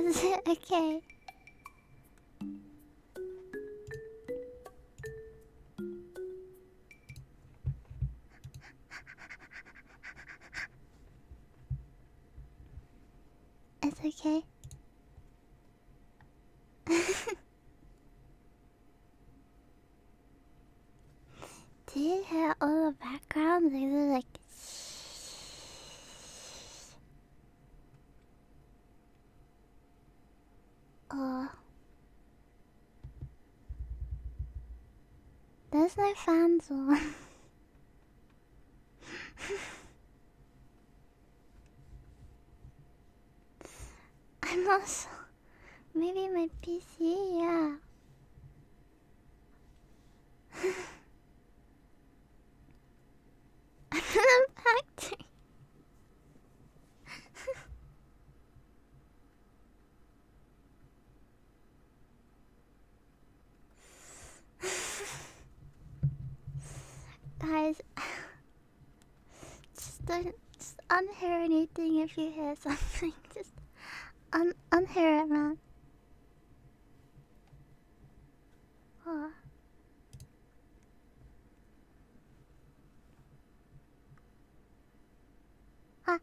Is it okay? It's okay. Do you hear all the background? They're like. Oh. There's no fans on. I'm also. Maybe my PC, yeah. I'm in a factory. Guys, just unhear anything if you hear something. Just unhear it, man. Oh. Ah.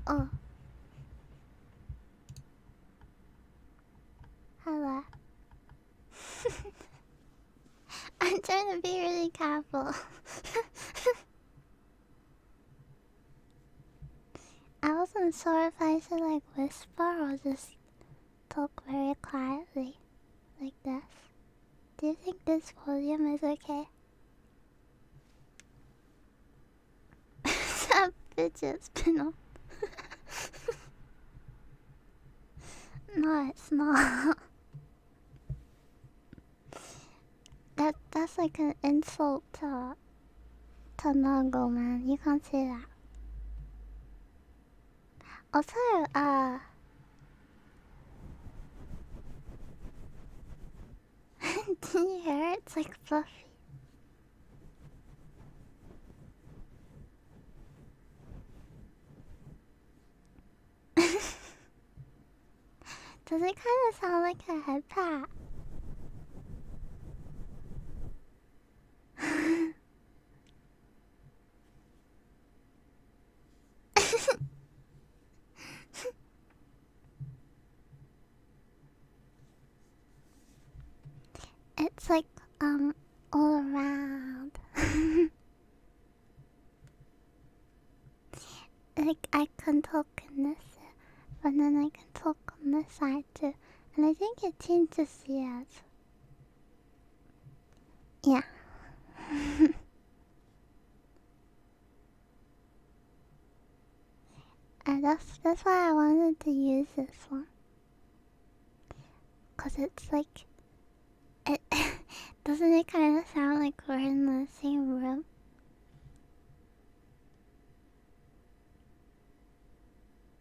Oh. Hello. I'm trying to be really careful. I wasn't sure if I should like whisper or just talk very quietly, like this. Do you think this volume is okay? That fidget spinner. No, it's not. That's like an insult to Nuggle, man. You can't say that. Also, did you hear it? It's like fluffy. Does it kind of sound like a head pat? It's like, all around. Like, I can talk in this, but then I can talk on this side too. And I think it changes the ears. Yeah. And that's why I wanted to use this one. Cause it's like, it doesn't it kind of sound like we're in the same room?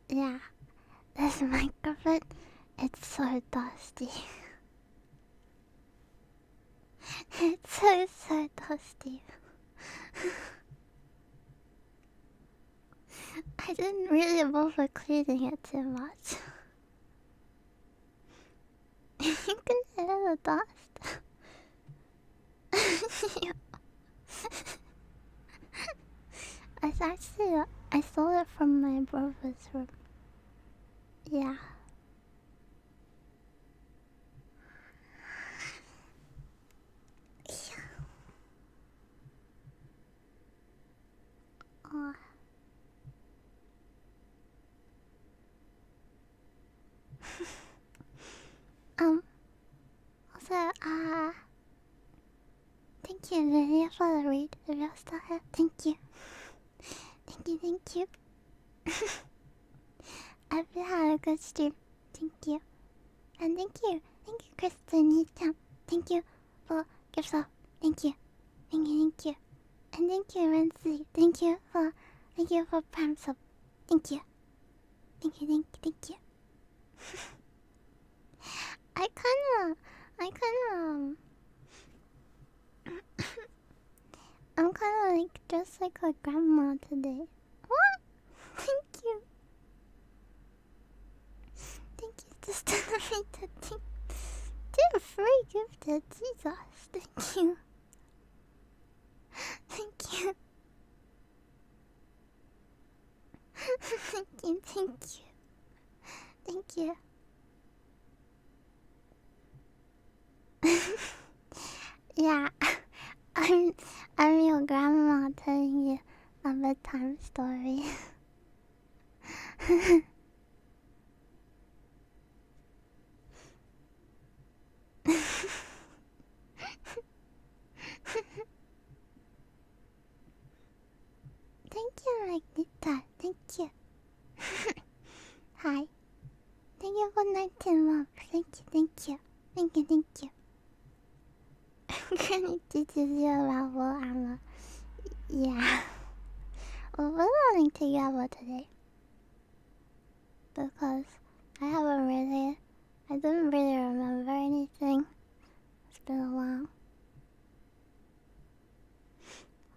Yeah. This microphone, it's so dusty. It's so dusty. I didn't really bother cleaning it too much. You can hear the dust. Yeah. It's actually, I stole it from my brother's room. Yeah. Oh. Also, thank you, Lydia, for the read. If you're still here, thank you. Thank you. I hope you had a good stream. Thank you. And thank you, Kristen. Thank you for gifts up. Thank you. And thank you, Renzi. Thank you for Prime sub. Thank you. I kinda like a grandma today. What? Thank you. Thank you, Sister Narita. They're free gifted. Jesus. Thank you. Thank you. Thank you, thank you. Thank you. Yeah, I'm your grandma telling you a bedtime story. Thank you, Magneto. Thank you. Hi. Thank you for 19 months. Thank you, thank you. Thank you, thank you. Granny teaches you about warhammer. Yeah. Well, we're learning together today. Because I don't really remember anything. It's been a while.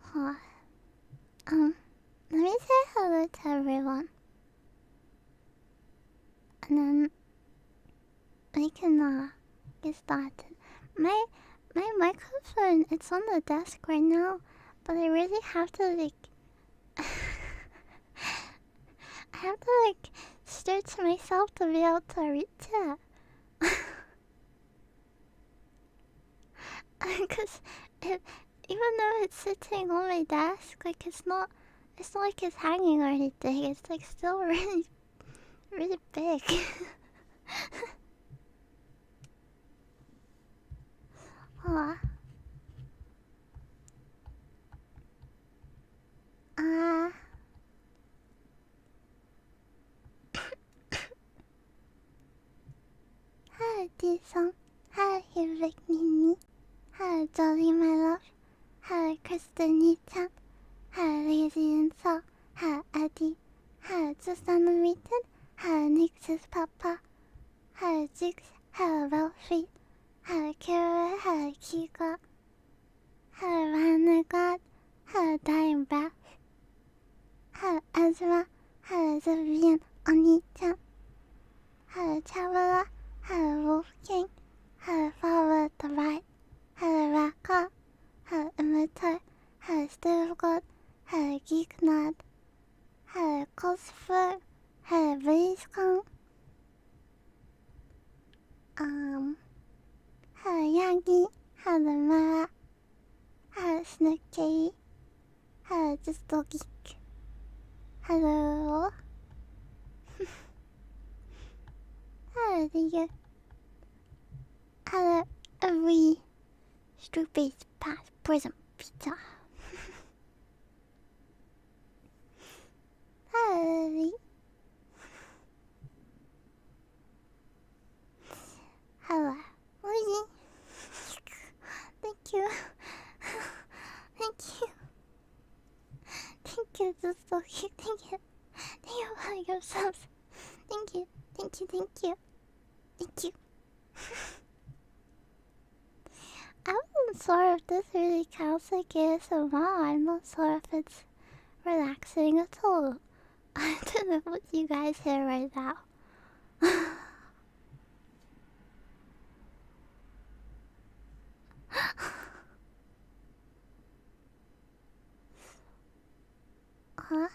Huh. Let me say hello to everyone. And then we can get started. My microphone, it's on the desk right now, but I really have to I have to stretch myself to be able to reach it. Because even though it's sitting on my desk, it's not like it's hanging or anything. It's still really, really big. Huh. Hi, Jason. Hi, Hibik Nini. Hi, Jolly, my love. Hi, Kristen-chan. Hi, Lazy and So. Hi, Eddie. Hi, just animated. Hi, Nix's Papa. Hi, Jigs. Hi, Belfry. Hi, Kara. Hi, Kika. Hi, Vanguard. Hi, Dying Breath. Hi, Ezra. Hi, Vivian, Oni-chan. Hi, Traveler. Hi, Wolf King. Hi, Forward to Right. Hi, Raka. Hi, Imitor. Hi, Steve God. Hi, Geek Nerd. Hi, Cosfer. Hi, BlizzCon. Hi, Yagi. Hi, Mara. Hi, Snooky. Hi, Just a Geek. Hello. Hello, dear. Hello, every stupid past prison pizza. Hello. Hello. Lily. Thank you. Thank you. Thank you, just so cute. Thank you. Thank you for yourselves. Thank you. Thank you. Thank you. Thank you. I wasn't sure if this really counts like ASMR. I'm not sure if it's relaxing at all. I don't know what you guys hear right now. Huh?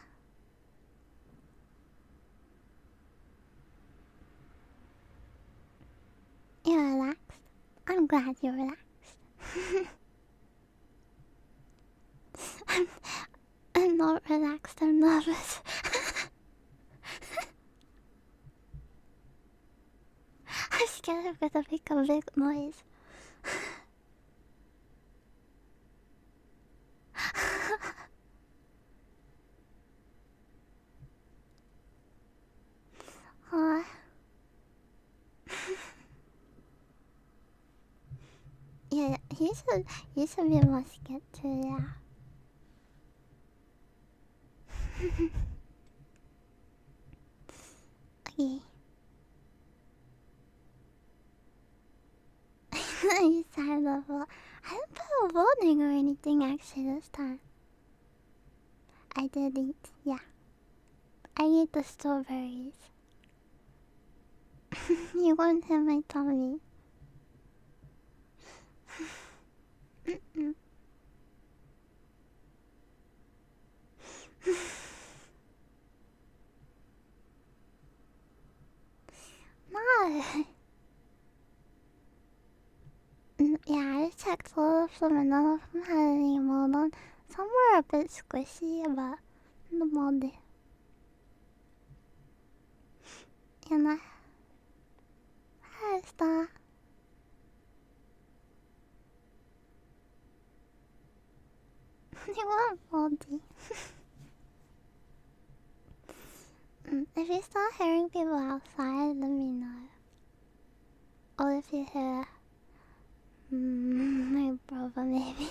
You're relaxed? I'm glad you're relaxed. I'm not relaxed, I'm nervous. I'm scared I'm gonna make a big noise. Huh? Yeah, you should be more scared too, yeah. Okay. You signed up for... I didn't put a warning or anything actually this time. I did eat, yeah. I ate the strawberries. You won't hit my tummy. No. Yeah, I checked all of them and none of them had any mold on. Some were a bit squishy, but no mold. And I has that. They weren't moldy. If you start hearing people outside, let me know. Or if you hear my brother, maybe.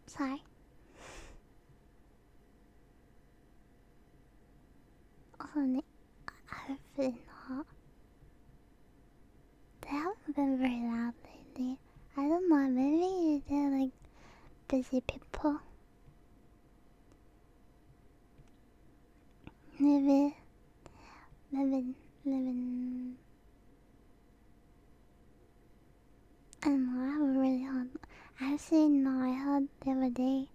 Sorry. Honey, hopefully not. They haven't been very loud lately. I don't know, maybe they're like busy people. Maybe living. I don't know, I haven't really heard. Actually, no, I heard the other day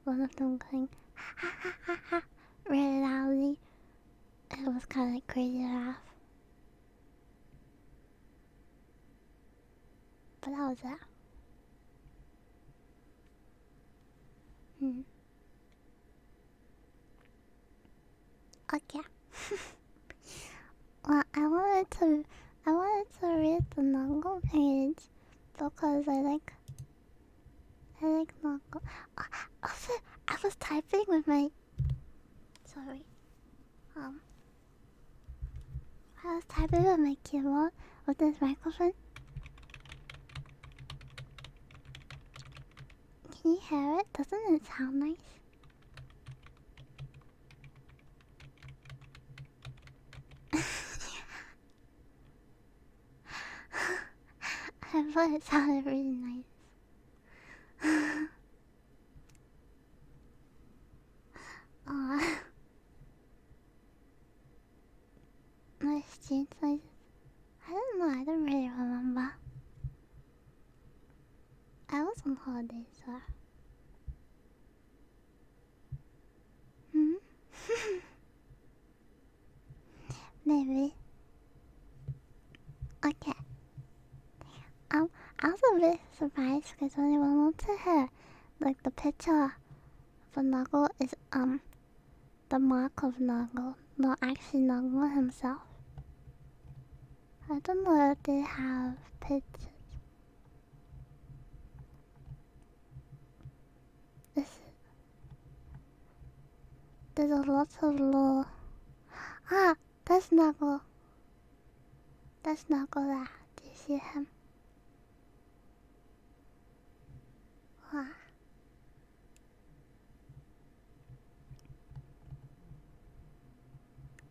one of them going ha ha ha ha really loudly. It was kind of like crazy laugh. But that was it. Okay. Well, I wanted to read the Nongo page because I like Nongo. Also, I was typing with my sorry. I was typing with my keyboard with this microphone. Can you hear it? Doesn't it sound nice? I thought it sounded really nice. Aw. My stream sizes. I don't know, I don't really remember. I was on holiday, so. Maybe. Okay. I was a bit surprised because when I went up to her, like the picture of a Nuggle is the mark of Nuggle, not actually Nuggle himself. I don't know if they have pictures. There's a lot of lore. Ah, that's Nuggle. That's Nuggle there. Do you see him? Wow.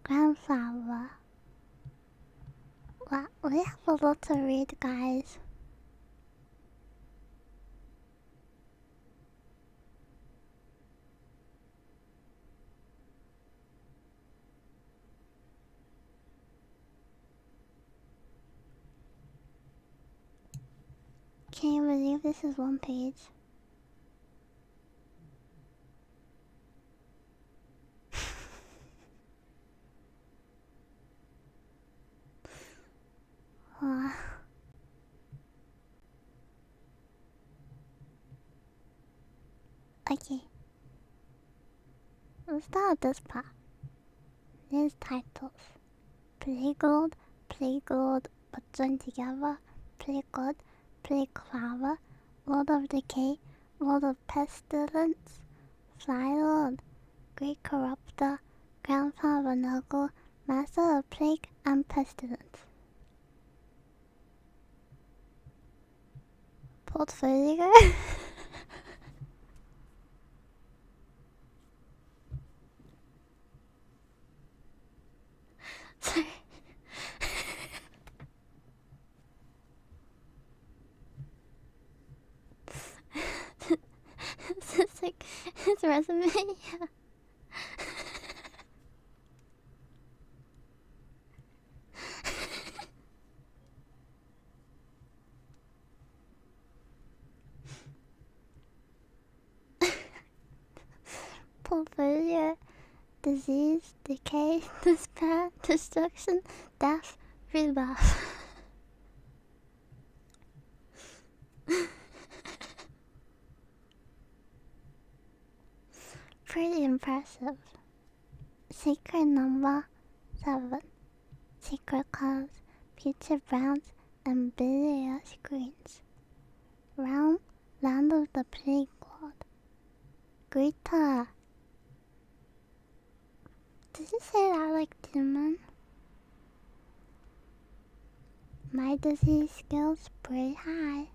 Grandfather. Wow, we have a lot to read, guys. Can you believe this is one page? Wow. Okay. Let's start with this part. These titles. Playgold, but joined together. Playgold, Playclover, Lord of Decay, Lord of Pestilence, Flylord, Great Corruptor, Grandfather Nuggle, Master of Plague and Pestilence. Portfolio. his resume. Yeah. Portfolio, disease, decay, despair, destruction, death, rebirth. Pretty impressive. Secret number 7. Secret colors, future browns, and bilious greens. Realm, land of the plague god. Greta. Did you say that like demon? My disease skills pretty high.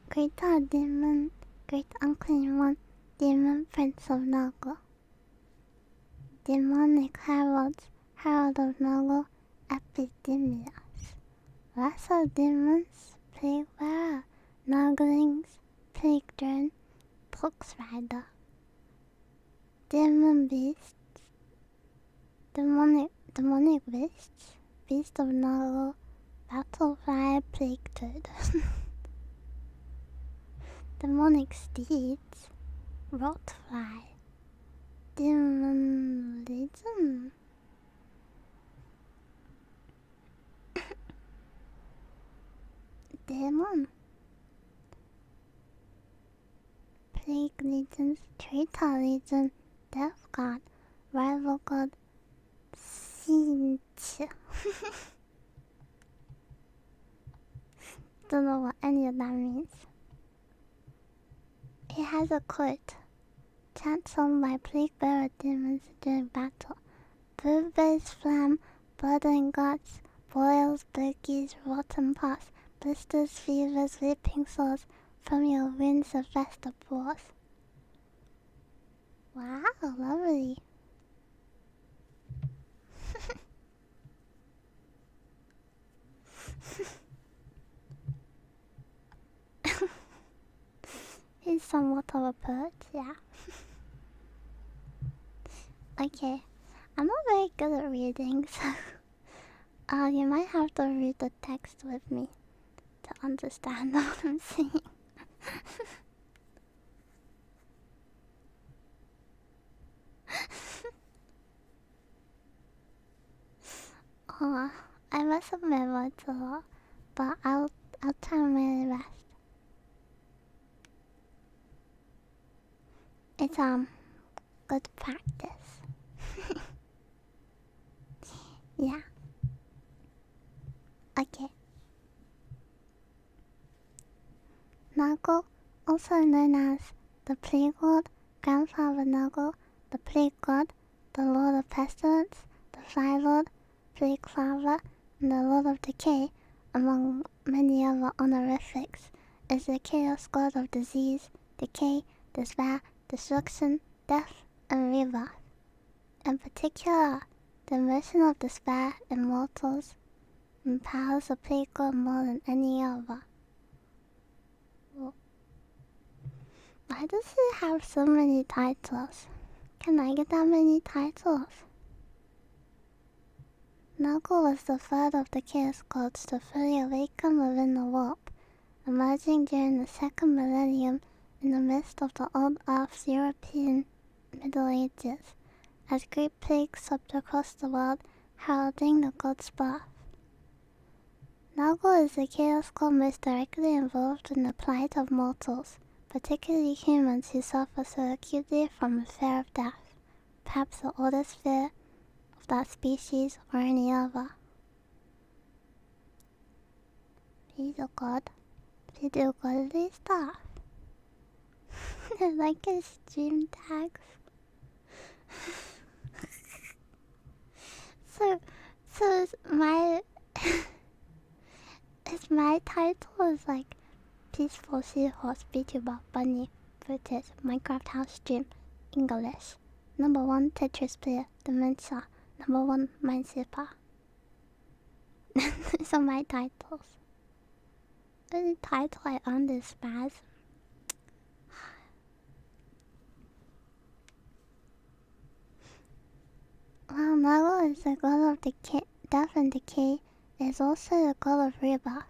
Greta demon, great unclean one, demon prince of Nago. Demonic heralds, herald of Nago, epidemias. Lesser demons, plague wearer, Naglings, plague drone, pox rider. Demon beasts, demonic beasts, beast of Nago, battlefly, plague toad. Demonic steeds, rotfly, demon legion. Demon. Plague legions, traitor legion, death god, rival god, Sinch. Don't know what any of that means. It has a quote. Chant sung by plague-bearer demons during battle. Blueberries flam, blood and guts, boils, bogies, rotten parts, blisters, fevers, weeping sores, from your wounds of vegetables. Wow, lovely. He's somewhat of a poet, yeah. Okay, I'm not very good at reading, so you might have to read the text with me to understand what I'm saying. Oh, I mess up my words a lot, but I'll try my best. It's good practice. Yeah. Okay. Nago, also known as the Plague Lord, Grandfather Nago, the Plague God, the Lord of Pestilence, the Fly Lord, Plague Father, and the Lord of Decay, among many other honorifics, is the Chaos God of disease, decay, despair, destruction, death, and rebirth. In particular, the emotion of despair in mortals empowers the Plague God more than any other. Why does he have so many titles? Can I get that many titles? Nago was the third of the Chaos Gods to fully awaken within the warp, emerging during the second millennium in the midst of the old Earth's European Middle Ages, as great plagues swept across the world, heralding the god's birth. Nago is the Chaos God most directly involved in the plight of mortals, particularly humans who suffer so acutely from the fear of death, perhaps the oldest fear of that species or any other. He's a god. They do godly stuff. I like his stream tags. so is my title is like Peaceful Seahorse VTuber Bunny Footage Minecraft House Stream English. Number 1 Tetris player Dementia. Number 1 Minesweeper. These are my titles. Really tight on this spaz. While Nago is the god of decay, death and decay, it is also the god of rebirth.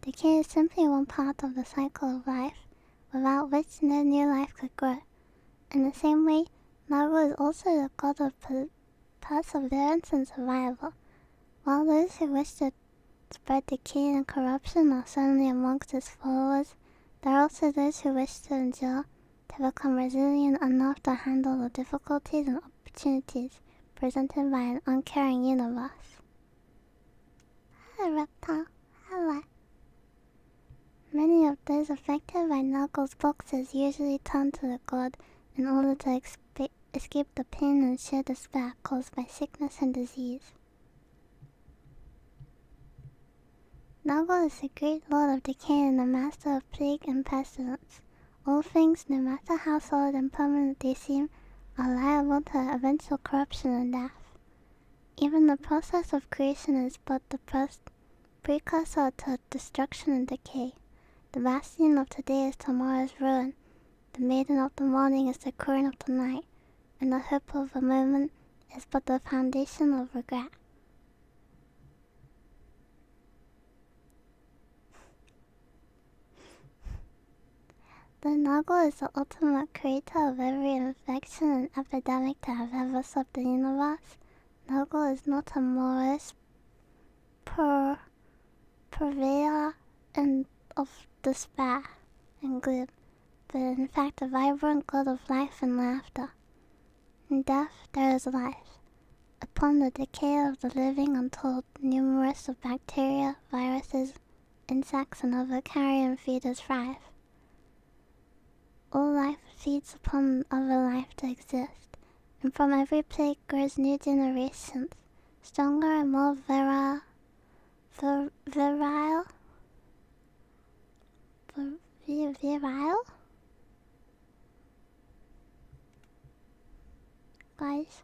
Decay is simply one part of the cycle of life, without which no new life could grow. In the same way, Nago is also the god of perseverance and survival. While those who wish to spread decay and corruption are certainly amongst his followers, there are also those who wish to endure, to become resilient enough to handle the difficulties and opportunities presented by an uncaring universe. Hello, reptile. Hello. Many of those affected by Nago's boxes usually turn to the god in order to escape the pain and sheer despair caused by sickness and disease. Nago is the great lord of decay and the master of plague and pestilence. All things, no matter how solid and permanent they seem, are liable to eventual corruption and death. Even the process of creation is but the precursor to destruction and decay. The bastion of today is tomorrow's ruin. The maiden of the morning is the queen of the night, and the hope of a moment is but the foundation of regret. The Nago is the ultimate creator of every infection and epidemic to have ever swept the universe. Nago is not a morose purveyor of despair and gloom, but in fact a vibrant god of life and laughter. In death there is life. Upon the decay of the living untold numerous of bacteria, viruses, insects, and other carrion feeders thrive. All life feeds upon other life to exist, and from every plague grows new generations, stronger and more virile, guys.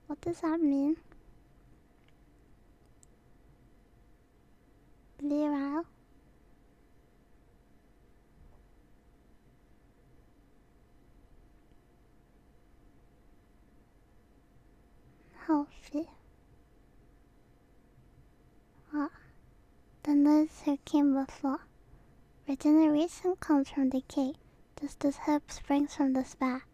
What does that mean? Virile? Healthy. Than those who came before. Regeneration comes from decay, just as hope springs from despair.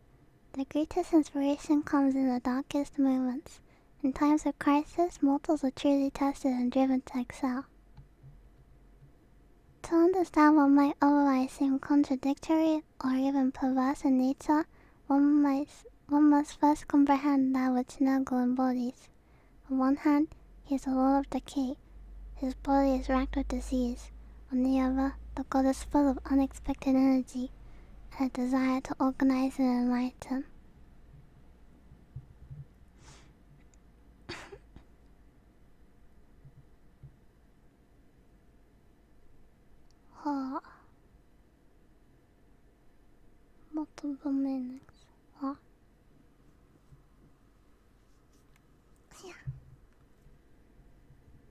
The greatest inspiration comes in the darkest moments. In times of crisis, mortals are truly tested and driven to excel. To understand what might otherwise seem contradictory or even perverse in nature, one must first comprehend that which Nago embodies. On one hand, he is the lord of decay. His body is racked with disease. On the other, the god is full of unexpected energy and a desire to organize and enlighten. Multiple meanings. Yeah.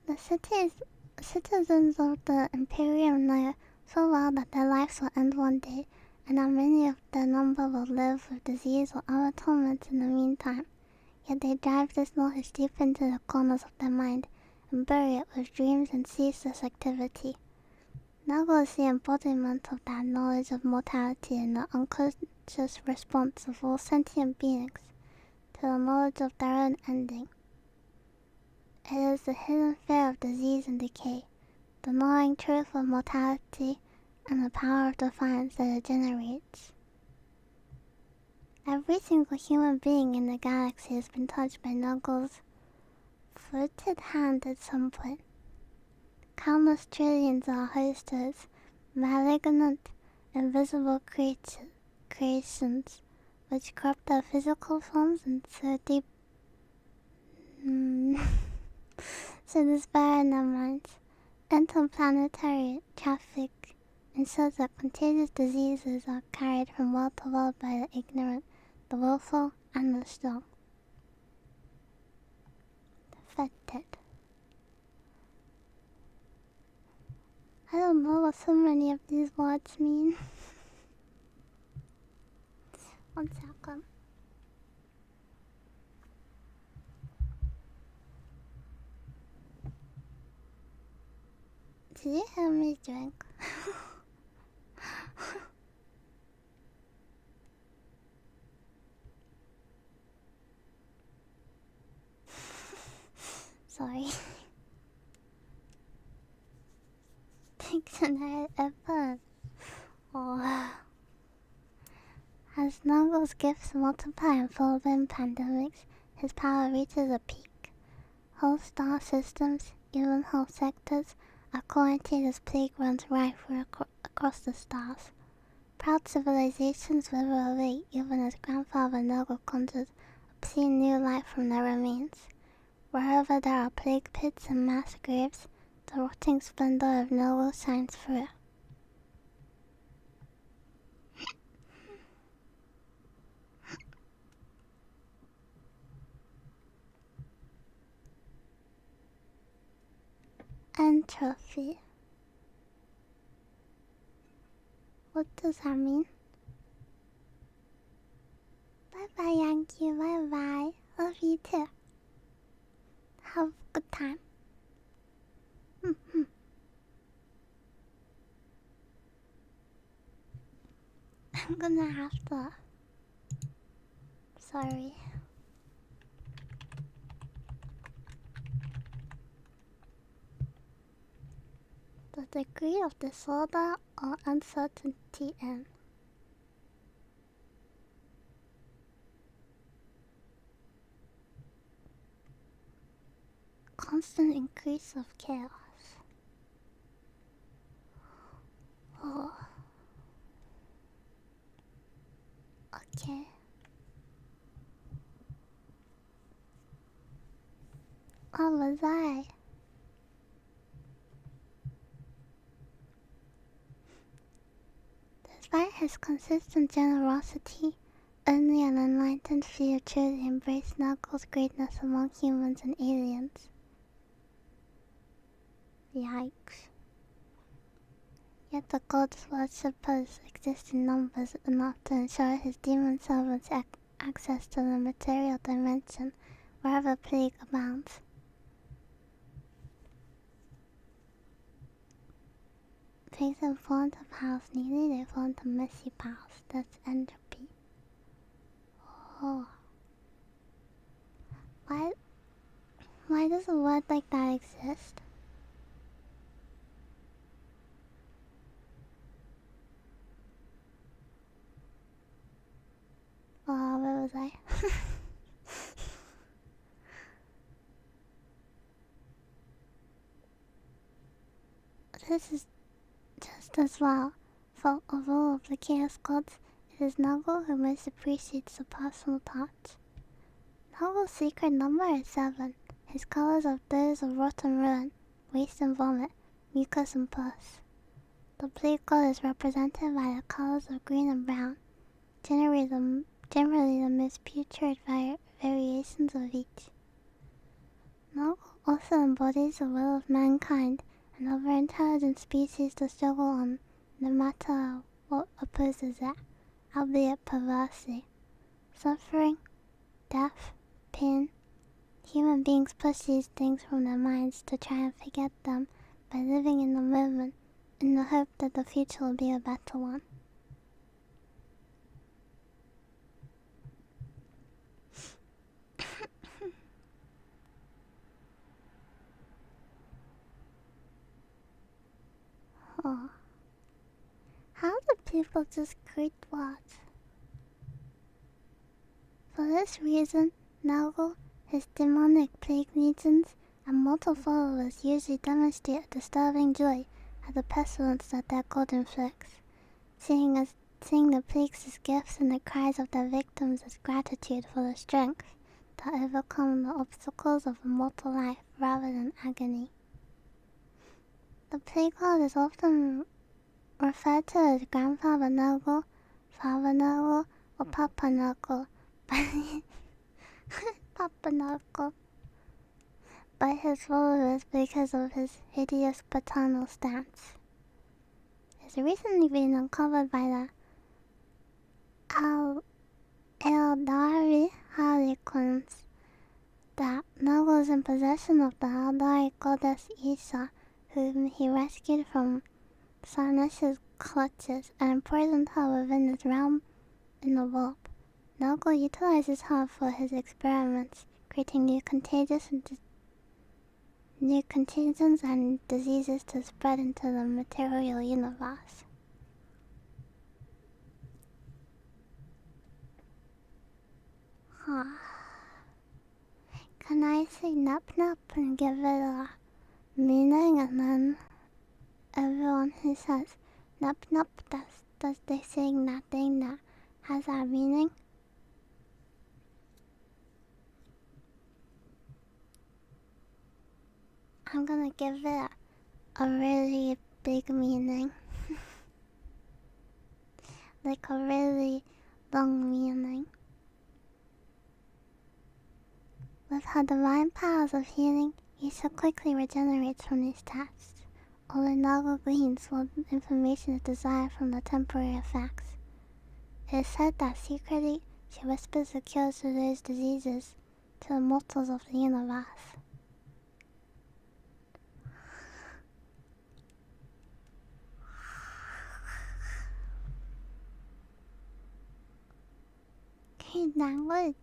The citizens of the Imperium know so well that their lives will end one day, and that many of their number will live with disease or other torments in the meantime. Yet they drive this knowledge deep into the corners of their mind and bury it with dreams and ceaseless activity. Nago is the embodiment of that knowledge of mortality and the unconscious response of all sentient beings to the knowledge of their own ending. It is the hidden fear of disease and decay, the gnawing truth of mortality, and the power of defiance that it generates. Every single human being in the galaxy has been touched by Nago's footed hand at some point. Countless trillions are host to its malignant, invisible creations, which corrupt their physical forms and so despair in their minds. Interplanetary traffic ensures that contagious diseases are carried from world to world by the ignorant, the willful, and the strong. Fetid. know what so many of these words mean. 1 second. Did you hear me drink? Sorry. Dictionary effort. Oh. As Nuggle's gifts multiply and fold in pandemics, his power reaches a peak. Whole star systems, even whole sectors, are quarantined as plague runs rife across the stars. Proud civilizations wither away even as Grandfather Nuggle conjures obscene new life from their remains. Wherever there are plague pits and mass graves, the rotting splendor of Nuggle shines through. Entropy. What does that mean? Bye bye, Yankee. Bye bye. Love you too. Have a good time. I'm gonna have to. Sorry. The degree of disorder or uncertainty in. Constant increase of chaos. Oh. Okay. What was I? Despite his consistent generosity, only an enlightened few truly embrace Knuckles' greatness among humans and aliens. Yikes. Yet the god's worshippers exist in numbers enough to ensure his demon servants access to the material dimension wherever plague abounds. Pigs in front of house nearly they fall into messy piles. That's entropy. Oh. Why does a word like that exist? Where was I? This is just as well. For of all of the Chaos Gods, it is Nuggle who most appreciates the personal touch. Nuggle's secret number is 7. His colors are those of rotten ruin, waste and vomit, mucus and pus. The plague god is represented by the colors of green and brown, generally the most putrid variations of each. Nuggle also embodies the will of mankind and other intelligent species to struggle on no matter what opposes it, albeit perversely. Suffering, death, pain. Human beings push these things from their minds to try and forget them by living in the moment in the hope that the future will be a better one. Oh. How do people just create words? For this reason, Nuggle, his demonic plague legions, and mortal followers usually demonstrate a disturbing joy at the pestilence that their god inflicts, seeing the plagues as gifts and the cries of their victims as gratitude for the strength to overcome the obstacles of a mortal life rather than agony. The plague god is often referred to as Grandfather Nuggle, Father Nuggle, or Papa Nuggle Papa Nuggle by his followers because of his hideous paternal stance. has recently been uncovered by the Eldari Harlequins. That Noggle is in possession of the Eldari goddess Isha, whom he rescued from Sarnesh's clutches and imprisoned her within his realm in the warp. Noggle utilizes her for his experiments, creating new contagions and diseases to spread into the material universe. Huh. Can I say nup nup and give it a meaning, and then everyone who says nup nup, does they saying nothing that has that meaning? I'm gonna give it a really big meaning. Like a really long meaning. With her divine powers of healing, Isha quickly regenerates from these tests. Although Noggle gleans what information is desired from the temporary effects. It is said that secretly she whispers the cures to those diseases to the mortals of the universe. Great language.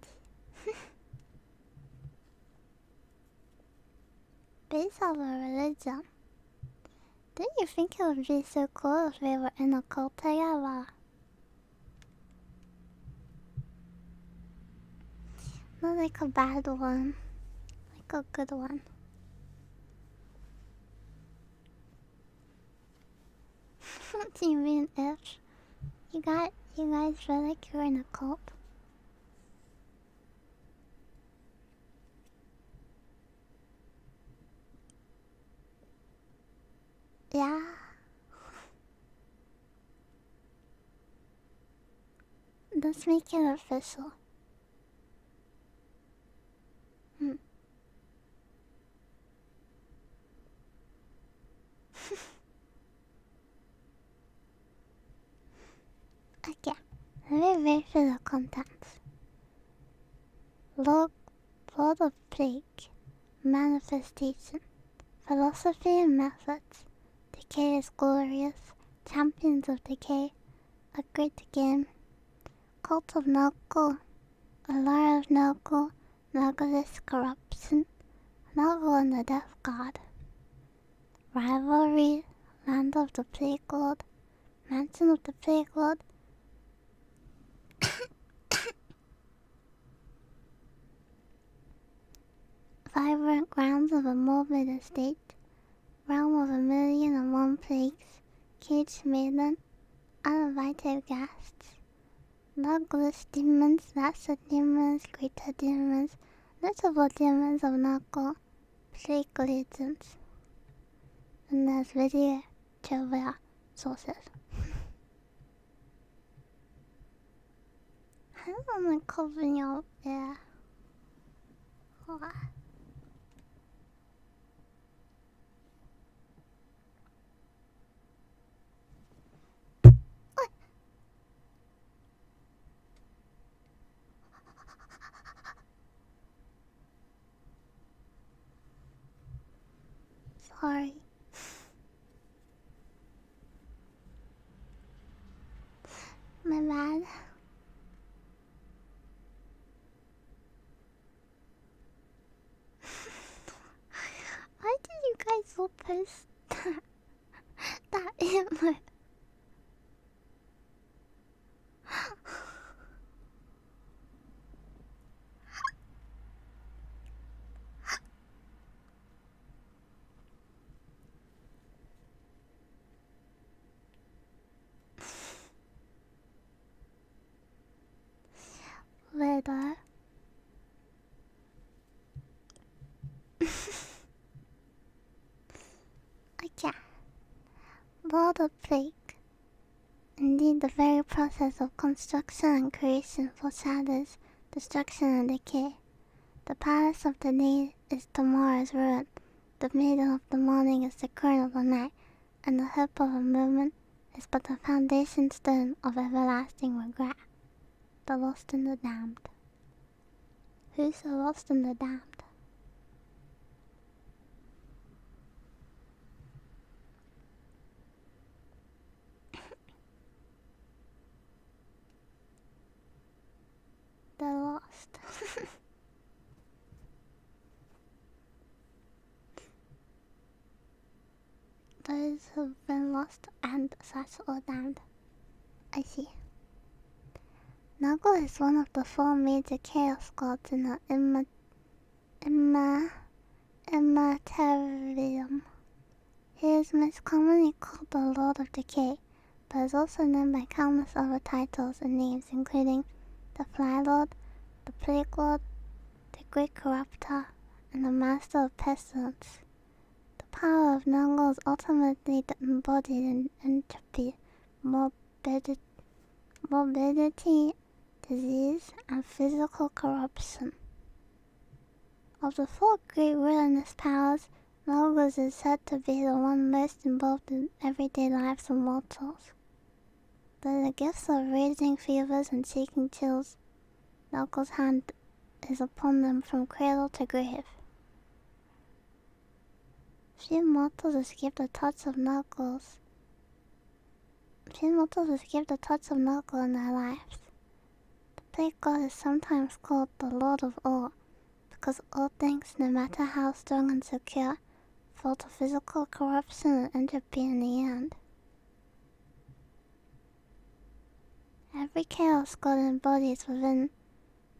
Base of a religion. Didn't you think it would be so cool if we were in a cult together? Not like a bad one. Like a good one. What do you mean if? You guys feel like you're in a cult? Yeah. Let's make it official. Okay, let me read through the contents. Lord of Plague, Manifestation, Philosophy and Methods, Decay is Glorious, Champions of Decay, A Great Game, Cult of Noggle, Allure of Noggle, Noggle's Corruption, Noggle and the Death God, Rivalry, Land of the Plague Lord, Mansion of the Plague Lord, Vibrant Grounds of a Morbid Estate, Realm of 1,000,001 Plagues, Caged Maiden, Uninvited Guests, Noggle's Demons, Lesser Demons, Greater Demons, Notable Demons of Noggle, Plague Legends. And there's video trivia sources. I don't want to cover your ear. What? Sorry. My bad. Why did you guys all post that image? Weather. Okay. Lord of Plague. Indeed, the very process of construction and creation foreshadows destruction and decay. The palace of the day is tomorrow's ruin. The maiden of the morning is the queen of the night, and the hope of a movement is but the foundation stone of everlasting regret. The lost and the damned. Who's the lost and the damned? The lost. Those who've been lost and / or damned. I see. Nuggle is one of the 4 major chaos gods in the Immaterium. He is most commonly called the Lord of Decay, but is also known by countless other titles and names, including the Fly Lord, the Plague Lord, the Great Corruptor, and the Master of Pestilence. The power of Nuggle is ultimately embodied in entropy, morbidity, disease, and physical corruption. Of the 4 great wilderness powers, Nuggles is said to be the one most involved in everyday lives of mortals. Though the gifts of raising fevers and seeking chills, Nuggles' hand is upon them from cradle to grave. Few mortals escape the touch of Nuggles. Nuggle in their lives. The Plague God is sometimes called the Lord of All, because all things, no matter how strong and secure, fall to physical corruption and entropy in the end. Every chaos god embodies within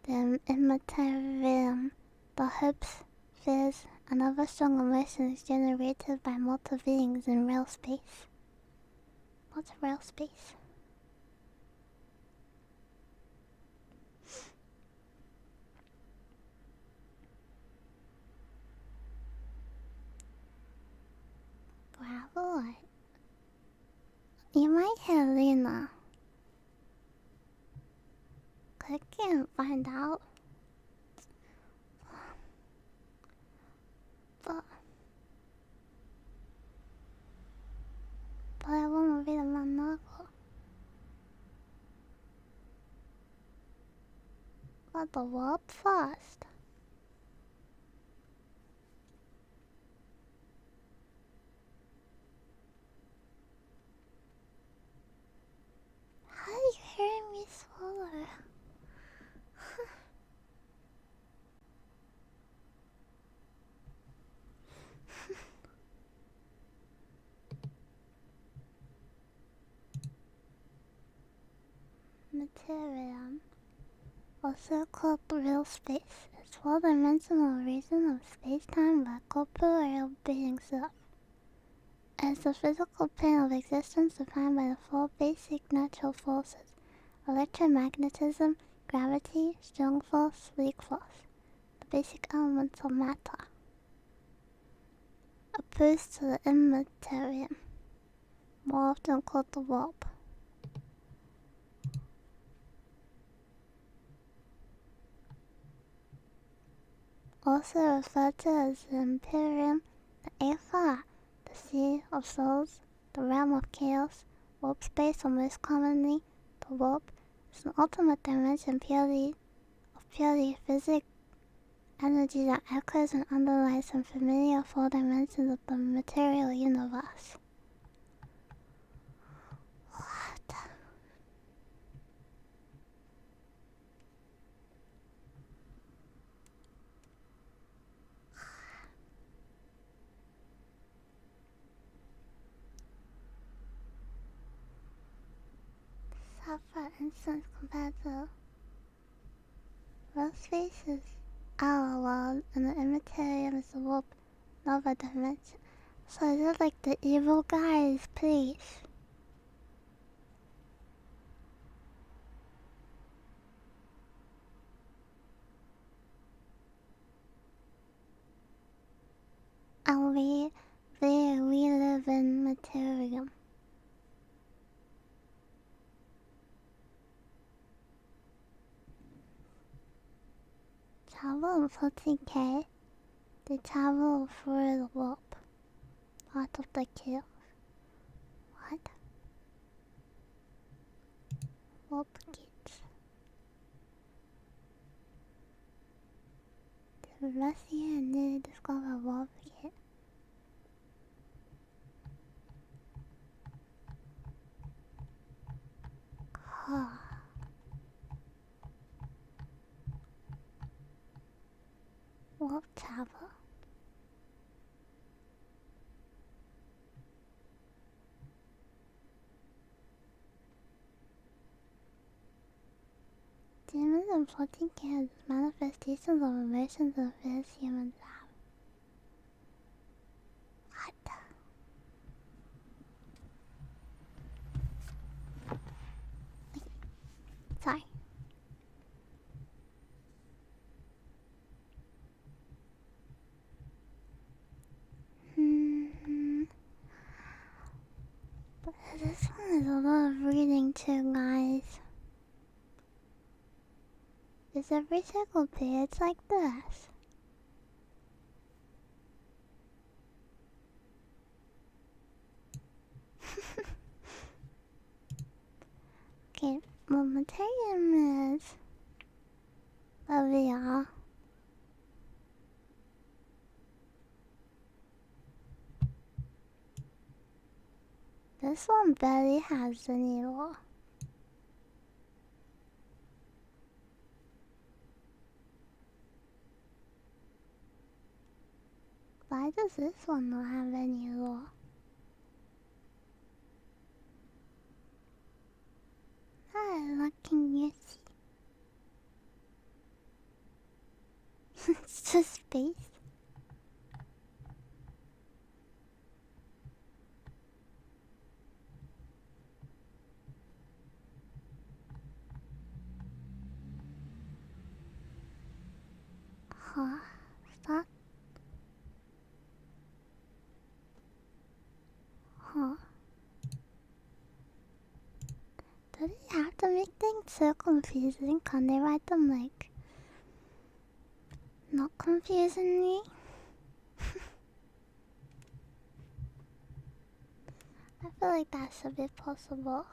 the Immaterium the hopes, fears, and other strong emotions generated by mortal beings in real space. What's real space? Bravo. You might hear Lena. I can't find out. But I want to read about Nuggle. But the warp first. How are you hearing me swallow? Materium, also called real space, is a 4-dimensional region of space-time where corporeal beings live. It is the physical plane of existence defined by the 4 basic natural forces: electromagnetism, gravity, strong force, weak force, the basic elements of matter, opposed to the Immaterium, more often called the warp. Also referred to as the Imperium, the Aether, the Sea of Souls, the Realm of Chaos, warp space, or most commonly, the warp, is an ultimate dimension of purely physic energy that echoes and underlies some familiar 4 dimensions of the material universe. What? For instance, compared to real space is our world, and the Immaterium is the warp, another dimension. So is it like the evil guy's place? And we live in Materium. Travel in 14K, they travel through the warp, out of the chaos. What? warp gates. The Russia newly discovered warp gate. Huh. Warp travel. Demons and floating cans, manifestations of emotions and fears humans have. What? Sorry. But this one is a lot of reading too, guys. Is every single page like this? Okay, material is Olivia. This one barely has the needle. Why does this one not have any needle? Hi, looking you see. It's just space. Huh? Stop. Huh? Do they have to make things so confusing? Can they write them like not confusingly? I feel like that should be possible.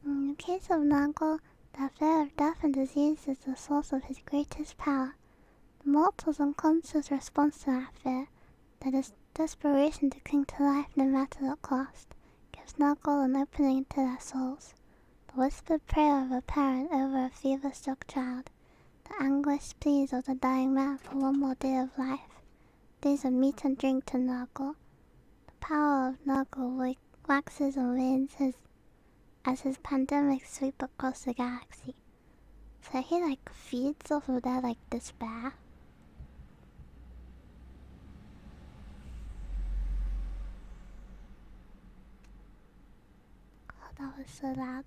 In the case of Nago, the fear of death and disease is the source of his greatest power. The mortal's unconscious response to that fear, that is desperation to cling to life no matter the cost, gives Nago an opening into their souls. The whispered prayer of a parent over a fever-struck child, the anguished pleas of the dying man for one more day of life, days of meat and drink to Nago. The power of Nago waxes and wanes as his pandemics sweep across the galaxy. So he feeds off of their despair. Oh, that was so loud.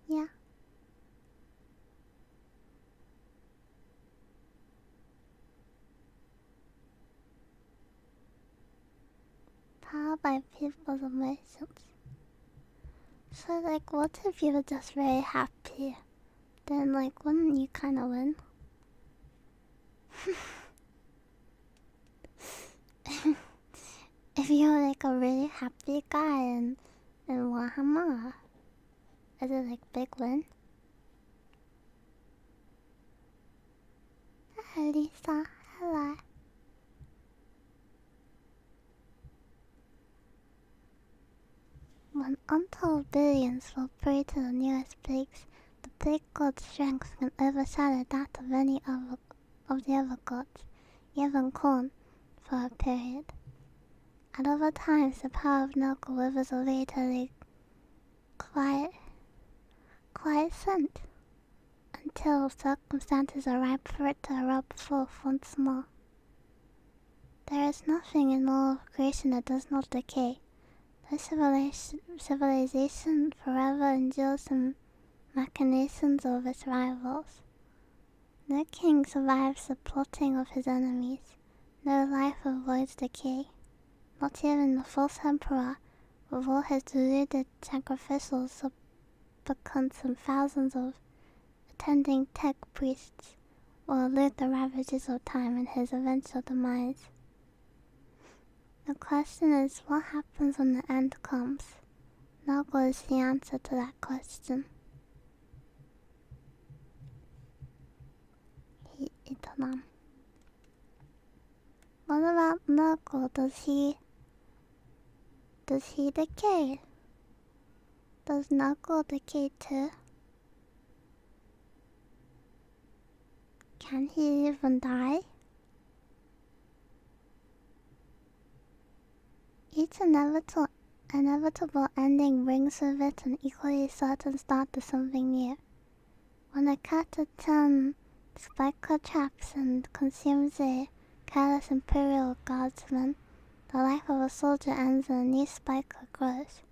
Yeah. Powered by people's emotions. So what if you were just very happy? Then wouldn't you kinda win? If you're a really happy guy in Warhammer, is it big win? Hi Lisa, hello. When untold billions fall prey to the nearest plagues, the plague god's strength can overshadow that of any of the other gods, even Khorne, for a period. At other times, the power of Nurgle withers away to a quiet scent, until circumstances are ripe for it to erupt forth once more. There is nothing in all of creation that does not decay. No civilization forever endures the machinations of its rivals. No king survives the plotting of his enemies. No life avoids decay. Not even the false emperor, with all his deluded sacrificials, succumbs and thousands of pretending tech priests will elude the ravages of time and his eventual demise. The question is, what happens when the end comes? Noggle is the answer to that question. What about Noggle? Does he decay? Does Noggle decay too? Can he even die? Each inevitable ending brings with it an equally certain start to something new. When a cat attends spiker traps and consumes a careless Imperial Guardsman, the life of a soldier ends and a new spiker grows.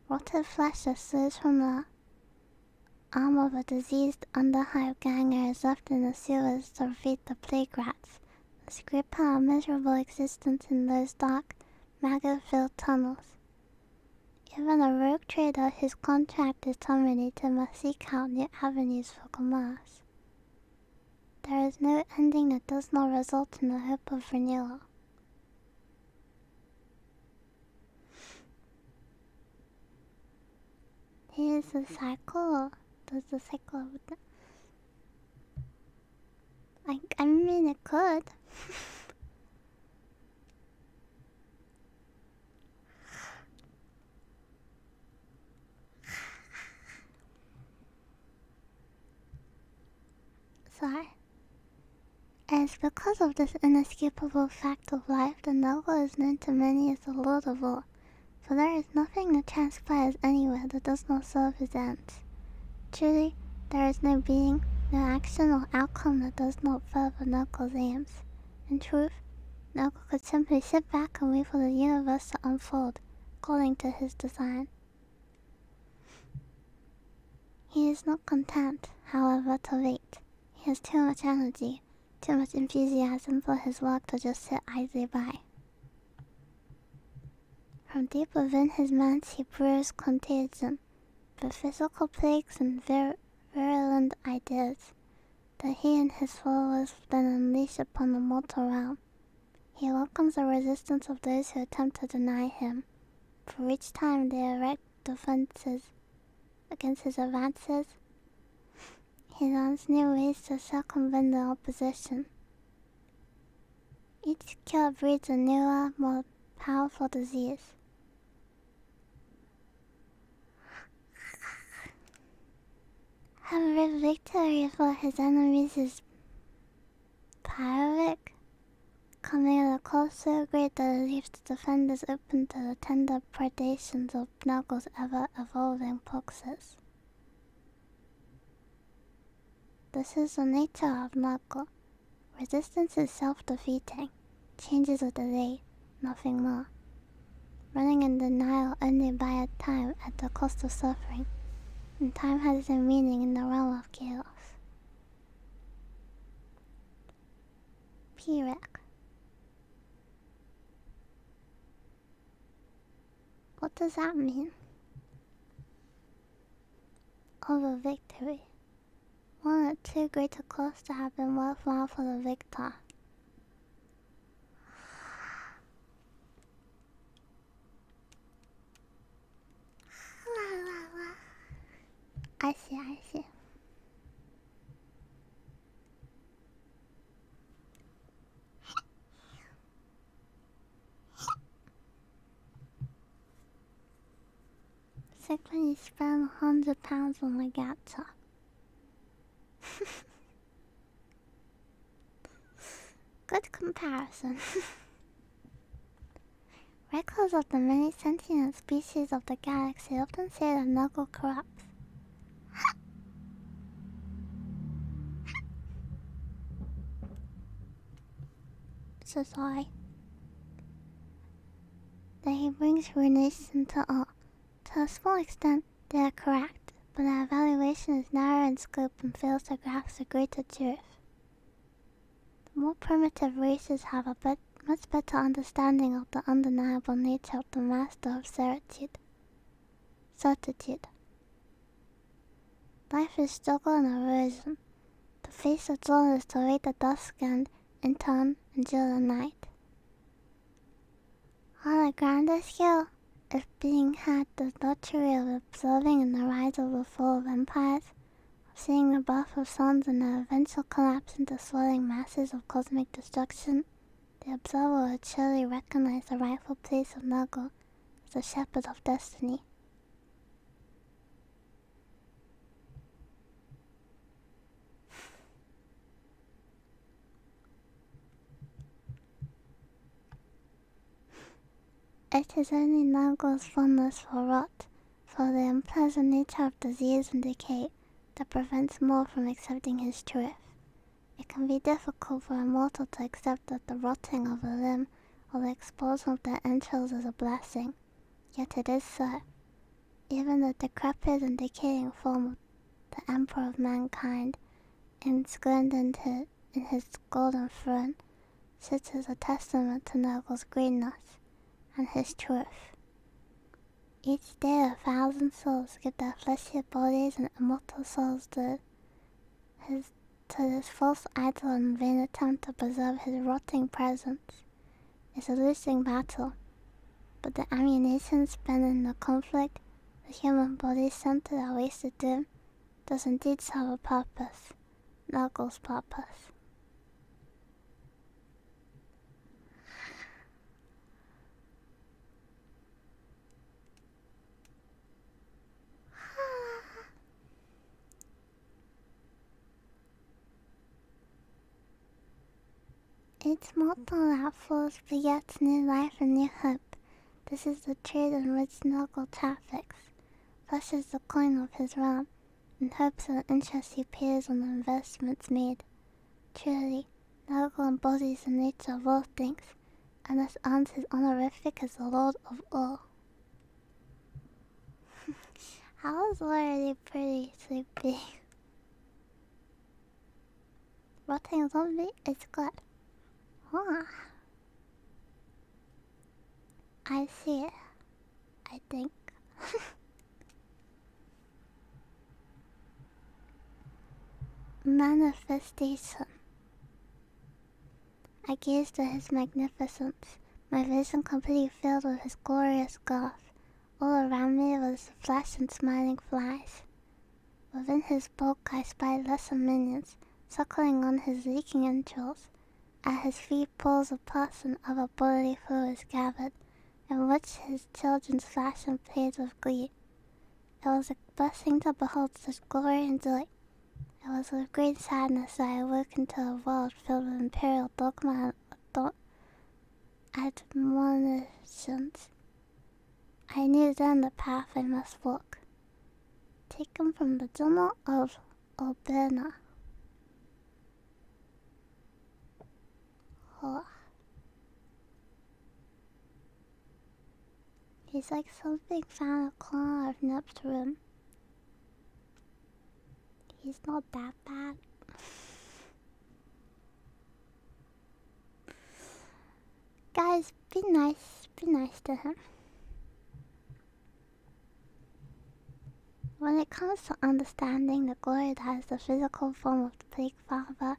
Rotted flesh that slows from the arm of a diseased underhive ganger is left in the sewers to feed the plague rats, that scrape out a miserable existence in those dark, maggot-filled tunnels. Even a rogue trader whose contract is terminated must seek out new avenues for commerce. There is no ending that does not result in the hope of renewal. Here's the cycle. Does the cycle... I mean, it could. Sorry. It's because of this inescapable fact of life that Noggle is known to many as the Lord of War, for there is nothing that transpires anywhere that does not serve his ends. Truly, there is no being, no action or outcome that does not further Noggle's aims. In truth, Noggle could simply sit back and wait for the universe to unfold, according to his design. He is not content, however, to wait. He has too much energy, too much enthusiasm for his work to just sit idly by. From deep within his manse he brews contagion, but physical plagues and virulent ideas that he and his followers then unleash upon the mortal realm. He welcomes the resistance of those who attempt to deny him, for each time they erect defenses against his advances, he learns new ways to circumvent the opposition. Each cure breeds a newer, more powerful disease. Every victory for his enemies is pyrrhic, coming at a cost so great that it leaves the defenders open to the tender predations of Noggle's ever-evolving proxies. This is the nature of Noggle. Resistance is self-defeating, changes a delay, nothing more. Running in denial only by a time at the cost of suffering, and time has no meaning in the realm of chaos. Pyrrhic. What does that mean? Over victory. One at too great a cost to have been worthwhile for the victor. I see. It's like when you spend £100 on a gacha. Good comparison. Records of the many sentient species of the galaxy often say that Noggle corrupts. So sorry. That he brings ruination to all. To a small extent, they are correct, but their evaluation is narrow in scope and fails to grasp the greater truth. The more primitive races have a much better understanding of the undeniable nature of the master of certitude. Life is struggle and erosion. To face the dawn is to wait the dusk and, in turn, endure the night. On a grander scale, if being had the luxury of observing in the rise of the fall of empires, of seeing the birth of suns and their eventual collapse into swirling masses of cosmic destruction, the observer would surely recognize the rightful place of Nurgle as the shepherd of destiny. It is only Nurgle's fondness for rot, for the unpleasant nature of disease and decay, that prevents more from accepting his truth. It can be difficult for a mortal to accept that the rotting of a limb or the expulsion of their entrails is a blessing, yet it is so. Even the decrepit and decaying form of the Emperor of mankind, ensconced in his golden throne, sits as a testament to Nurgle's greatness and his truth. Each day 1,000 souls give their fleshly bodies and immortal souls to this false idol in vain attempt to preserve his rotting presence. It's a losing battle, but the ammunition spent in the conflict, the human body sent to their wasted doom, does indeed serve a purpose, Nurgle's purpose. Each mortal that falls begets new life and new hope. This is the trade in which Nurgle traffics. Flesh is the coin of his realm, and hopes of the interest he pays on the investments made. Truly, Nurgle embodies the nature of all things, and thus earns his honorific as the Lord of all. I was already pretty sleepy. Rotting zombie is good. Huh. I see it, I think. Manifestation. I gazed at his magnificence, my vision completely filled with his glorious girth. All around me was the flash and smiling flies. Within his bulk I spied lesser minions, suckling on his leaking entrails. At his feet pools of pus and other bodily fluids gathered, in which his children flashed and played with glee. It was a blessing to behold such glory and joy. It was with great sadness that I awoke into a world filled with imperial dogma and admonitions. I knew then the path I must walk. Taken from the Journal of Alberna. Oh. He's like something found in a corner of Nup's room. He's not that bad. Guys, be nice to him. When it comes to understanding the glory that is the physical form of the Plague Father,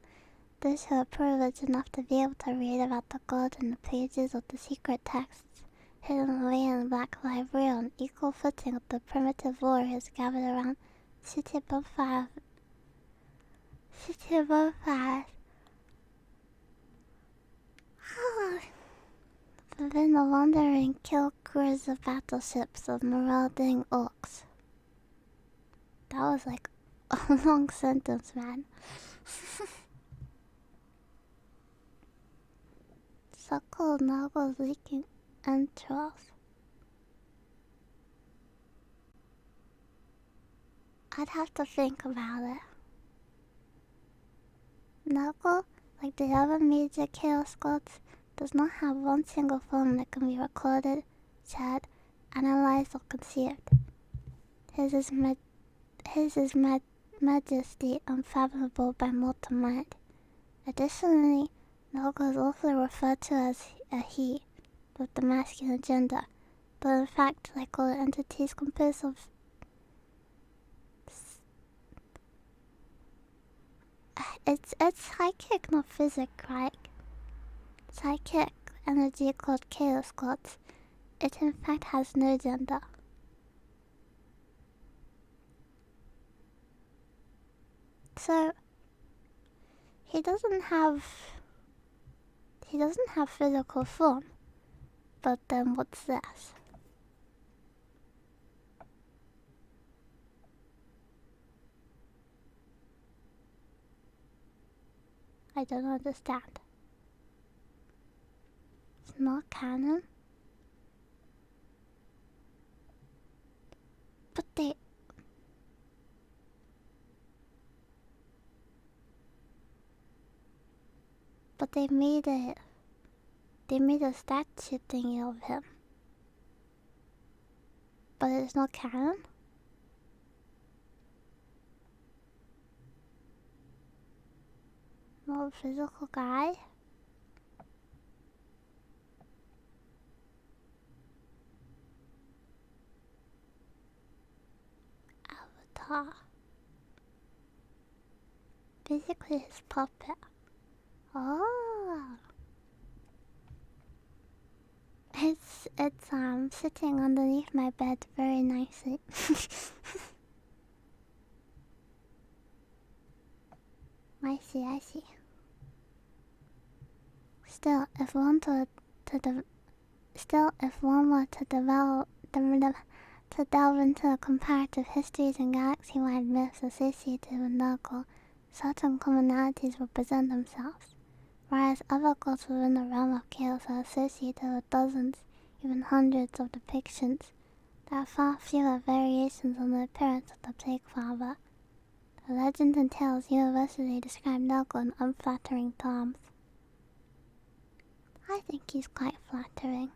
those who are privileged enough to be able to read about the god in the pages of the secret texts hidden away in the Black Library on equal footing with the primitive warriors gathered around city bonfires. Within the wandering kill crews of battleships of marauding orcs. That was like a long sentence, man. Suckle Nurgle's leaking entrails. I'd have to think about it. Nurgle, like the other major chaos gods, does not have one single form that can be recorded, shared, analyzed, or conceived. His is majesty unfathomable by mortal mind. Additionally, Nurgle is also referred to as a he, with the masculine gender, but in fact, like all entities composed of It's psychic, not physic, right? Psychic energy called chaos gods. It in fact has no gender. So he doesn't have physical form. But then what's this? I don't understand. It's not canon. But they made it. They made a statue thingy of him. But it's not canon? No physical guy? Avatar. Basically his puppet. Oh. It's sitting underneath my bed very nicely. I see. Still, if one were to delve into comparative histories and galaxy-wide myths associated with Nurgle, certain commonalities will present themselves, whereas other gods within the realm of chaos are associated with dozens, even hundreds of depictions. There are far fewer variations on the appearance of the Plague Father. The legends and tales universally describe Nurgle in unflattering terms. I think he's quite flattering.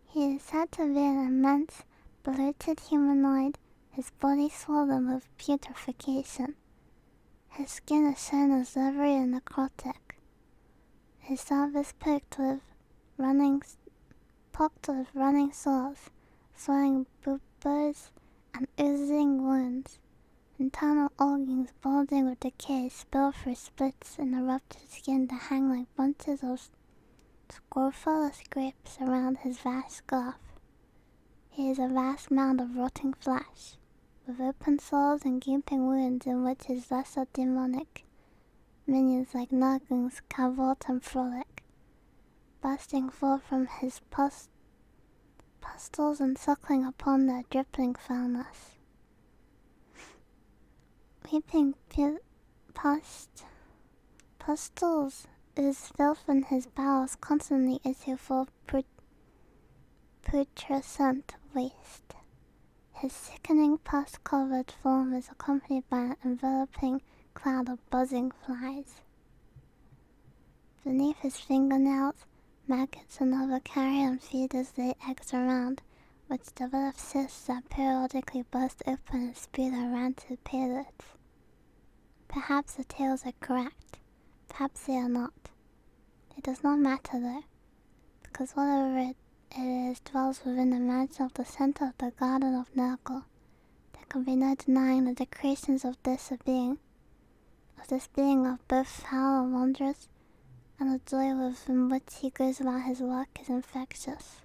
He is said to be an immense, bloated humanoid, his body swollen with putrefaction. His skin is shown as leathery and necrotic. His surface pocked with running sores, swelling buboes, and oozing wounds. Internal organs bulging with decay spill through splits in the ruptured skin that hang like bunches of scrofulous grapes around his vast skull. He is a vast mound of rotting flesh, with open sores and gaping wounds in which his lesser demonic minions like Nurglings cavort and frolic, bursting forth from his pustules and suckling upon their dripping foulness. Weeping pustules ooze filth in his bowels constantly issue forth putrescent waste. His sickening pus-covered form is accompanied by an enveloping cloud of buzzing flies. Beneath his fingernails, maggots and other carrion feeders lay eggs around, which develop cysts that periodically burst open and spew their rancid payloads. Perhaps the tales are correct, perhaps they are not. It does not matter though, because whatever it is dwells within the mansion of the center of the Garden of Nurgle. There can be no denying that the creations of this being of both foul and wondrous, and the joy with which he goes about his work is infectious.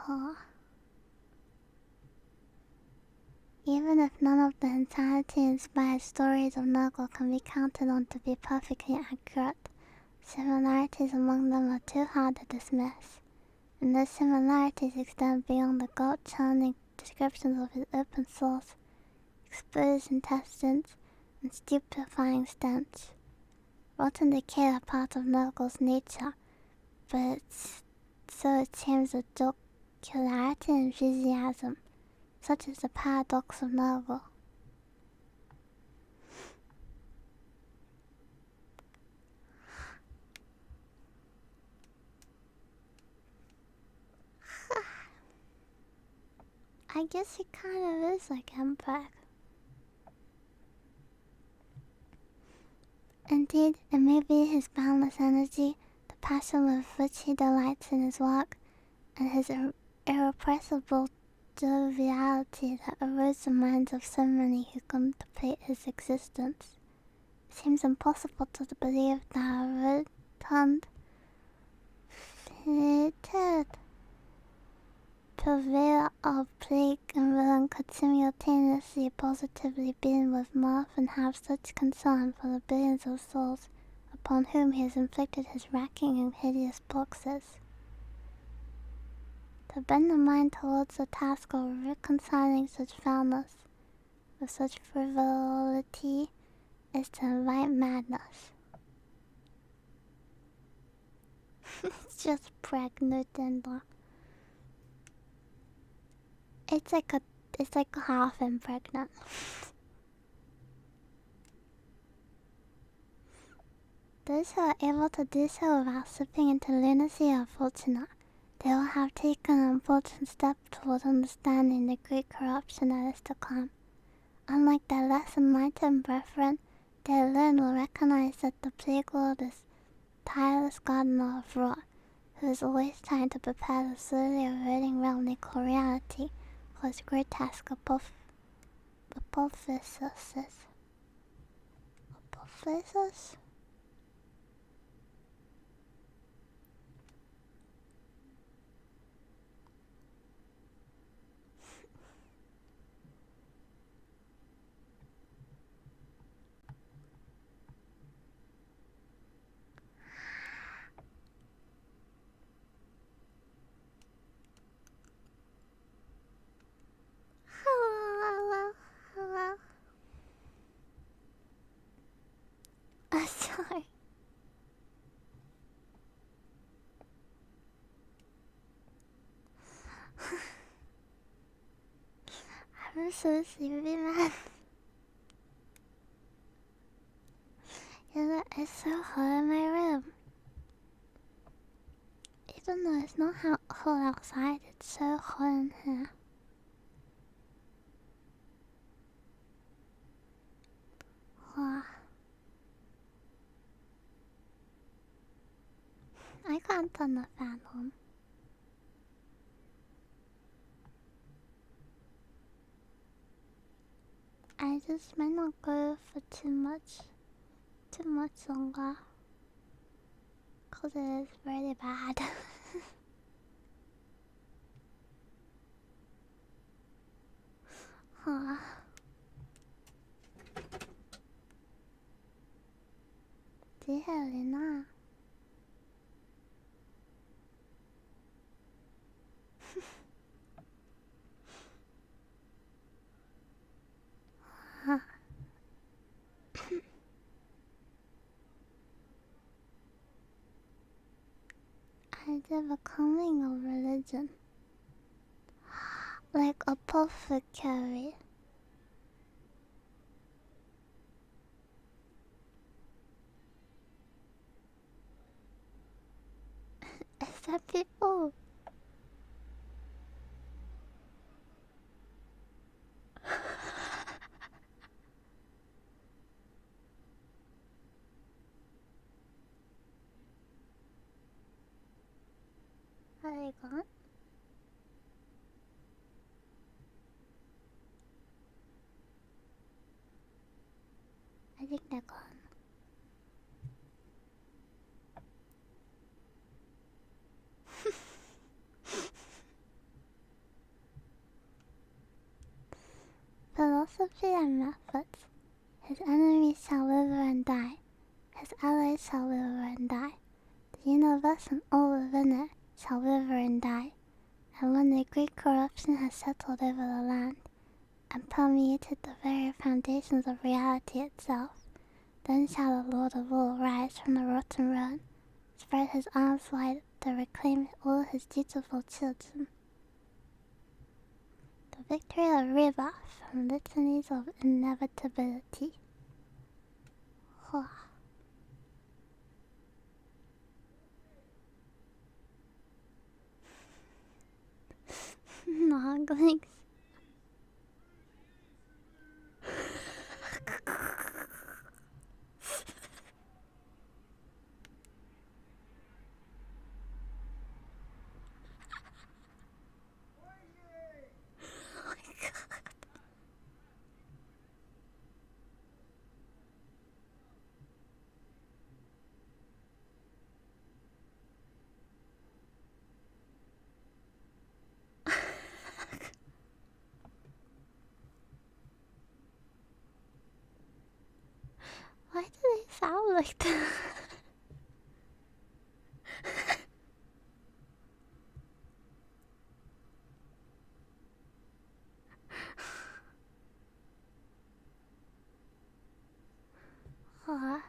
Oh. Even if none of the entirety-inspired stories of Nurgle can be counted on to be perfectly accurate, similarities among them are too hard to dismiss, and those similarities extend beyond the gut-churning descriptions of his open sores, exposed intestines, and stupefying stench. Rot and decay are part of Nurgle's nature, but so it seems the jocularity and enthusiasm, such is the paradox of Nurgle. I guess he kind of is like Empire. Indeed, it may be his boundless energy, the passion with which he delights in his work, and his irrepressible joviality that erodes the minds of so many who contemplate his existence. It seems impossible to believe that a rotund, fated purveyor of plague and villain could simultaneously positively beam with mirth and have such concern for the billions of souls upon whom he has inflicted his racking and hideous boxes. To bend the mind towards the task of reconciling such foulness with such frivolity is to invite madness. It's just pregnant and it's like half impregnant. Those who are able to do so without slipping into lunacy are fortunate. They will have taken an important step toward understanding the great corruption that is to come. Unlike their less enlightened brethren, they alone will recognize that the plague lord is tireless gardener of rot, who is always trying to prepare the slowly eroding realm they call reality for his grotesque apophysis. Apophysis? Hello. Sorry. I'm so sleepy, man. It's so hot in my room. Even though it's not hot outside, it's so hot in here. I can't turn the fan on. I just might not go for too much longer. Cause it is really bad. Det är Lena. I did becoming a religion. Like apothecary. Is that people? Are they gone? I think they're gone. Philosophy and methods. His enemies shall wither and die. His allies shall wither and die. The universe and all within it shall wither and die. And when the great corruption has settled over the land, and permeated the very foundations of reality itself, then shall the Lord of all rise from the rotten ruin, spread his arms wide to reclaim all his dutiful children. The victory of rebirth from litanies of inevitability. Noglings. like that. Aw.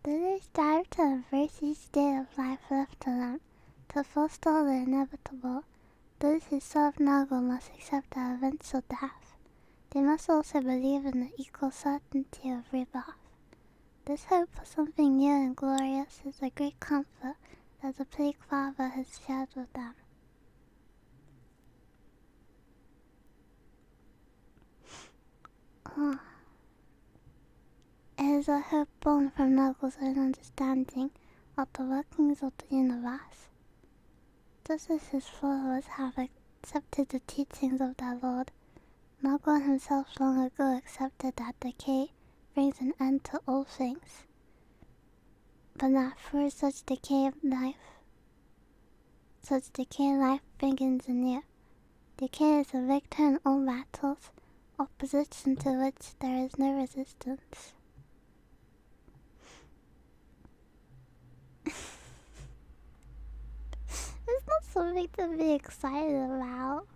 They strive to embrace each state of life left to them, to forestall the inevitable. Those who serve Nago must accept their eventual death. They must also believe in the equal certainty of rebirth. This hope for something new and glorious is a great comfort that the Plague Father has shared with them. Oh. It is a hope born from Nago's own understanding of the workings of the universe. Just as his followers have accepted the teachings of their Lord, Nago himself long ago accepted that decay brings an end to all things, but that through such decay life begins anew. Decay is a victor in all battles, opposition to which there is no resistance. It's not something to be excited about.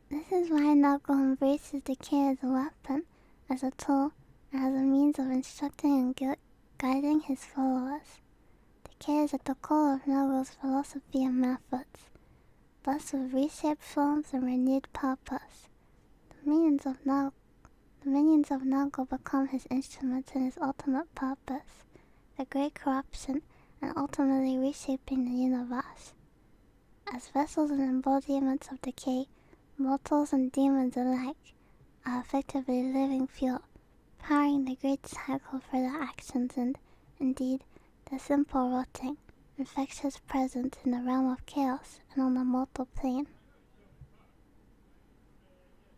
This is why Nago embraces decay as a weapon, as a tool, and as a means of instructing and guiding his followers. Decay is at the core of Nago's philosophy and methods, thus with reshaped forms and renewed purpose. The minions of Nago become his instruments in his ultimate purpose, the great corruption and ultimately reshaping the universe. As vessels and embodiments of decay, mortals and demons alike are effectively living fuel, powering the great cycle for their actions and, indeed, their simple rotting, infectious presence in the realm of chaos and on the mortal plane.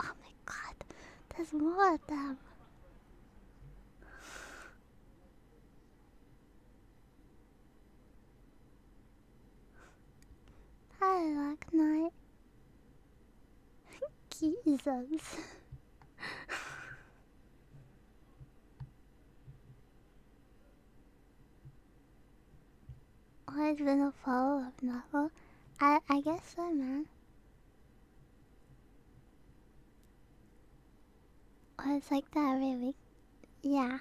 Oh my god, there's more of them. Hi, Black Knight. Jesus. Always been a follower of Nago? I guess so, man. Oh, it's like that every week. Yeah.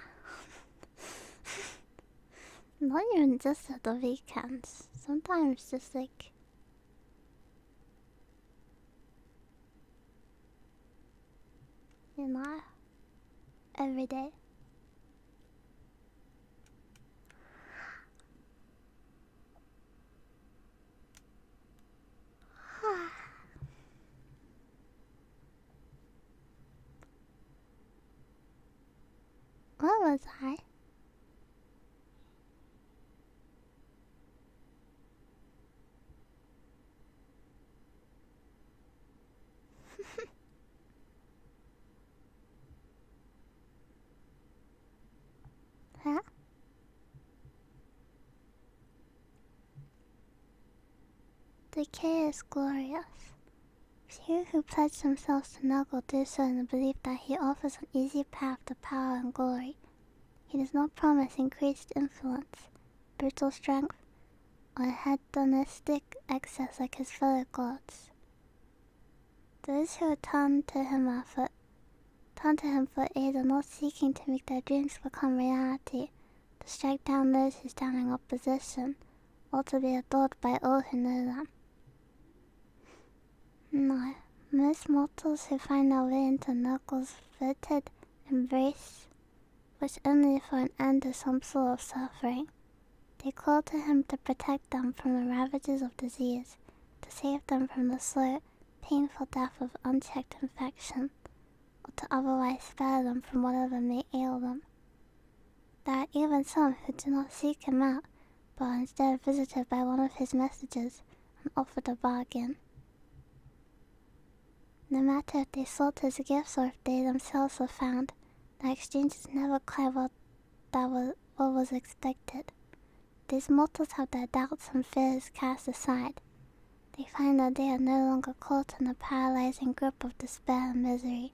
Not even just at the weekends. Sometimes just like... you know, every day. What was I? Huh? Decay is glorious. Few who pledge themselves to Nago do so in the belief that he offers an easy path to power and glory. He does not promise increased influence, brutal strength, or hedonistic excess like his fellow gods. Those who turn to him for aid are not seeking to make their dreams become reality, to strike down those who stand in opposition, or to be adored by all who know them. No, most mortals who find their way into Nago's fated embrace wish only for an end to some sort of suffering. They call to him to protect them from the ravages of disease, to save them from the slow, painful death of unchecked infection, or to otherwise spare them from whatever may ail them. There are even some who do not seek him out, but are instead visited by one of his messengers and offered a bargain. No matter if they sought his gifts or if they themselves were found, the exchange is never quite what was expected. These mortals have their doubts and fears cast aside. They find that they are no longer caught in the paralyzing grip of despair and misery.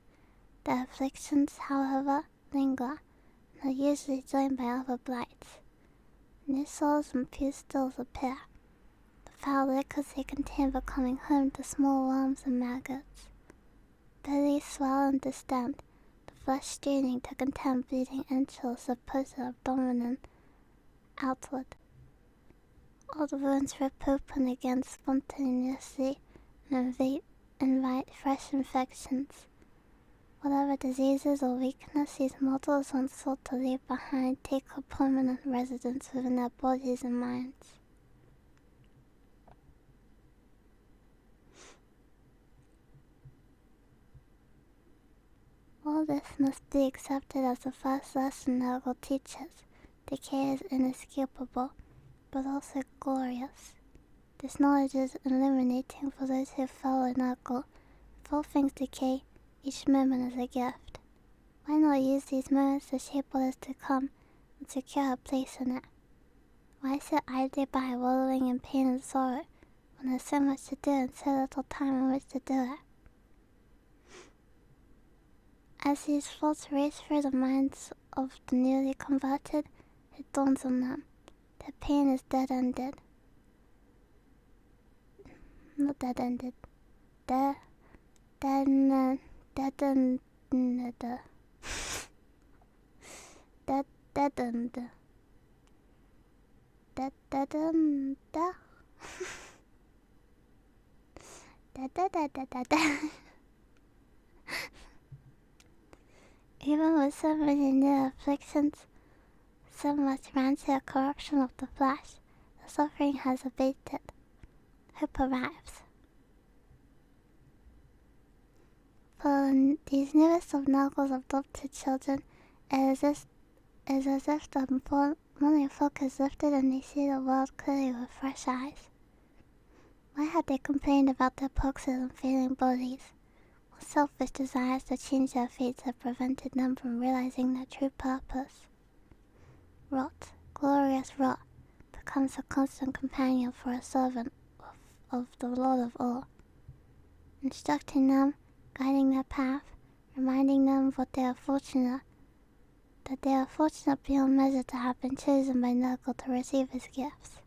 Their afflictions, however, linger, and are usually joined by other blights. New souls and pustules appear, the foul liquors they contain becoming home to small worms and maggots. Bellies swell and distend, the flesh straining to contain bleeding entrails supposed abdomen outward. Old wounds rip open again spontaneously and invite fresh infections. Whatever diseases or weakness these mortals once sought to leave behind take a permanent residence within their bodies and minds. All this must be accepted as the first lesson Nurgle teaches. Decay is inescapable, but also glorious. This knowledge is illuminating for those who follow Nurgle. If all things decay, each moment is a gift. Why not use these moments to shape what is to come and secure a place in it? Why sit idly by wallowing in pain and sorrow when there's so much to do and so little time in which to do it? As these thoughts race through the minds of the newly converted, it dawns on them. Their pain is dead-ended. Not dead-ended. Dead-ended. Dead-ended. Even with so many new afflictions, so much rancid corruption of the flesh, the suffering has abated. Hope arrives. For these newest of Nurgle's adopted children, it is as if the morning fog is lifted and they see the world clearly with fresh eyes. Why had they complained about their poxes and failing bodies? What selfish desires to change their fates had prevented them from realizing their true purpose? Rot, glorious rot, becomes a constant companion for a servant of the Lord of all, instructing them, guiding their path, reminding them of what they are fortunate, that they are fortunate beyond measure to have been chosen by Nurgle to receive his gifts.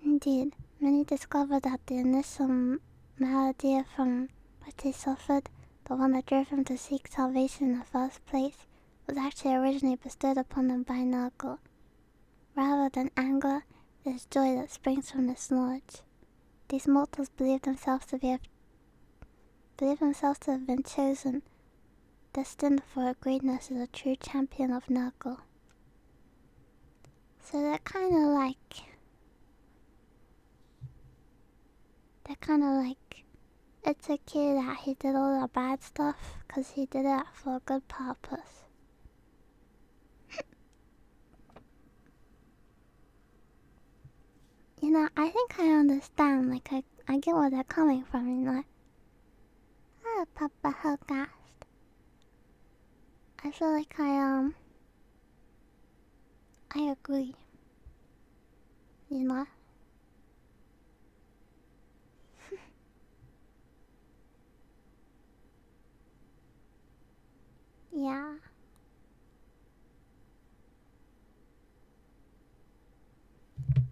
Indeed, many discover that the initial malady from which they suffered, the one that drove them to seek salvation in the first place, was actually originally bestowed upon them by Nurgle. Rather than anger, it is joy that springs from this knowledge. These mortals believe themselves to have been chosen, destined for a greatness as a true champion of Nurgle. So they're kind of like, it's okay that he did all the bad stuff, because he did it for a good purpose. I think I understand, I get where they're coming from, Papa Hellcast. I feel like I agree. Yeah.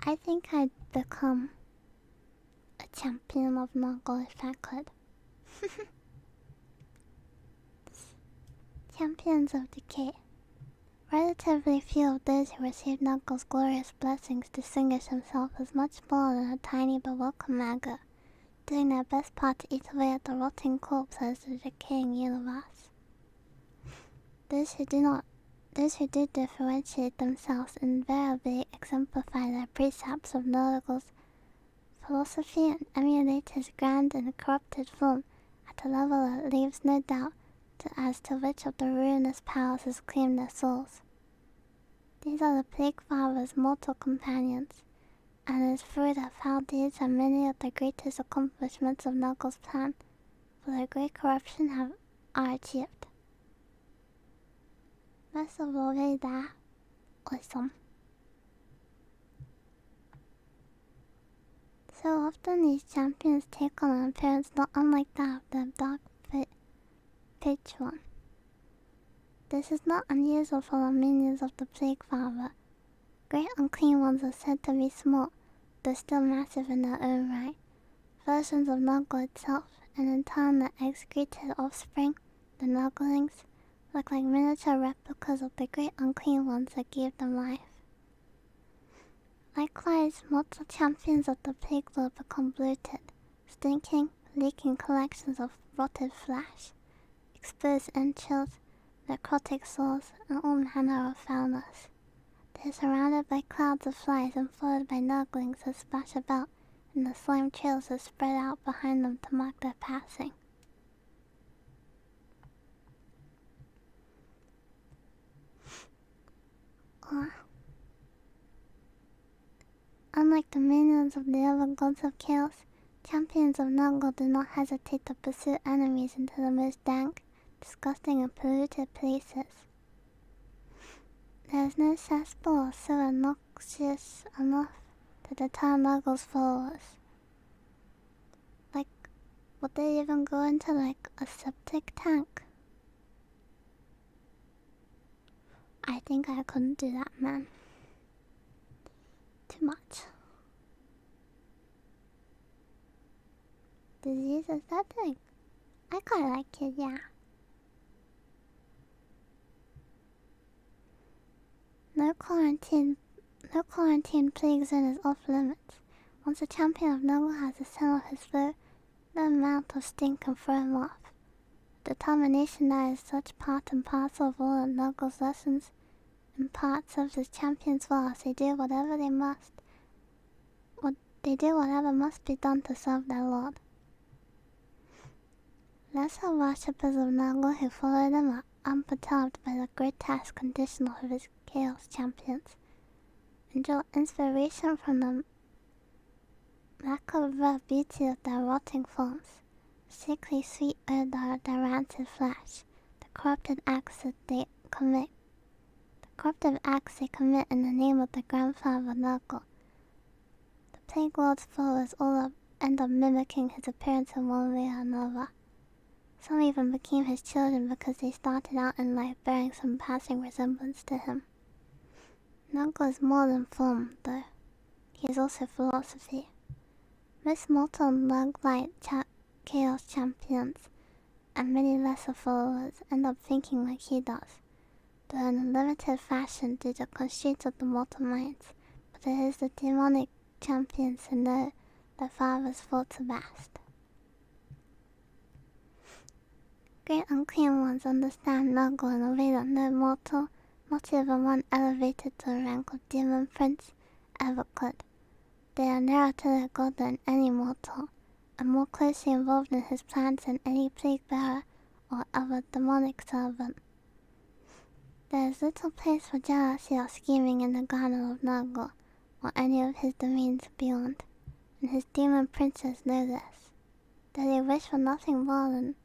I think I'd become a champion of Nurgle if I could. Champions of Decay. Relatively few of those who receive Nurgle's glorious blessings distinguish themselves as much more than a tiny but welcome maggot, doing their best part to eat away at the rotting corpse as the decaying universe. Those who do differentiate themselves invariably exemplify their precepts of Nurgle's philosophy and emulate his grand and corrupted form at a level that leaves no doubt as to which of the ruinous powers has claimed their souls. These are the Plague Father's mortal companions, and it is through their foul deeds and many of the greatest accomplishments of Nurgle's plan for the great corruption are achieved. Most of all, really that awesome. So often these champions take on an appearance not unlike that of the dark pitch one. This is not unusual for the minions of the Plague Father. Great unclean ones are said to be small, though still massive in their own right. Versions of Nuggle itself, and in turn the excreted offspring, the Nugglings, look like miniature replicas of the great unclean ones that gave them life. Likewise, mortal champions of the Plague Lord become bloated, stinking, leaking collections of rotted flesh, exposed entrails, necrotic sores, and all manner of foulness. They are surrounded by clouds of flies and followed by Nugglings that splash about, and the slime trails that spread out behind them to mark their passing. Unlike the minions of the other gods of chaos, champions of Nuggle do not hesitate to pursue enemies into the most dank, disgusting and polluted places. There is no cesspool so obnoxious enough to deter Nuggle's followers. Would they even go into a septic tank? I think I couldn't do that, man. Too much. Disease is that thing. I kinda like it, yeah. No quarantine plague zone is off limits. Once a champion of Nuggle has the scent of his foe, no amount of stink can throw him off. Determination that is such part and parcel of all of Nuggle's lessons, and part serves as champions well as they do whatever must be done to serve their lord. Lesser worshippers of Nuggle who follow them are unperturbed by the grotesque condition of his chaos champions, and draw inspiration from the lack of rare beauty of their rotting forms, the sickly sweet odor of their rancid flesh, the corrupted acts they commit in the name of the grandfather Nuggle. The Plague Lord's followers all end up mimicking his appearance in one way or another. Some even became his children because they started out in life bearing some passing resemblance to him. Nuggle is more than form, though. He is also philosophy. Most mortal Nugglite chaos champions and many lesser followers end up thinking like he does, though in a limited fashion due to constraints of the mortal minds, but it is the demonic champions who know their father's faults are best. Great unclean ones understand Nuggle in a way that no mortal, not even one elevated to the rank of demon prince, ever could. They are nearer to their god than any mortal, and more closely involved in his plans than any plague bearer or other demonic servant. There is little place for jealousy or scheming in the garden of Nuggle, or any of his domains beyond, and his demon princes know this. Though they wish for nothing more than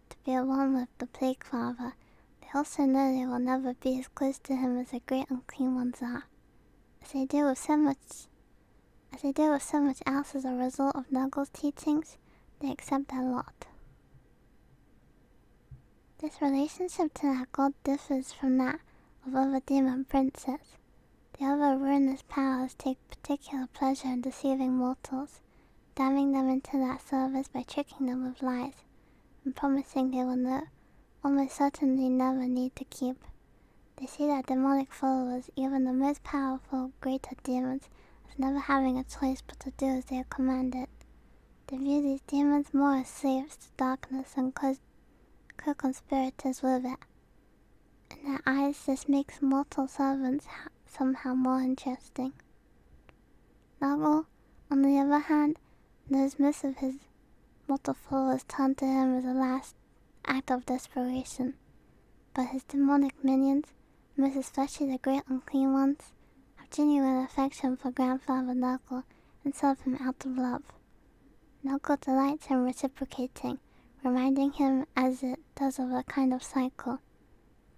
to be at one with the Plague Father, they also know they will never be as close to him as the great unclean ones are, as they do with so much else as a result of Nuggle's teachings. They accept their lot. This relationship to that god differs from that of other demon princes. The other ruinous powers take particular pleasure in deceiving mortals, damning them into that service by tricking them with lies, and promising they will almost certainly never need to keep. They see their demonic followers, even the most powerful, greater demons, as never having a choice but to do as they are commanded. They view these demons more as slaves to darkness and co-conspirators with it. In their eyes, this makes mortal servants somehow more interesting. Nuggle, on the other hand, knows most of his mortal followers turn to him as a last act of desperation, but his demonic minions, most especially the great unclean ones, have genuine affection for Grandfather Nuggle and serve him out of love. Nuggle delights in reciprocating, reminding him as it does of a kind of cycle.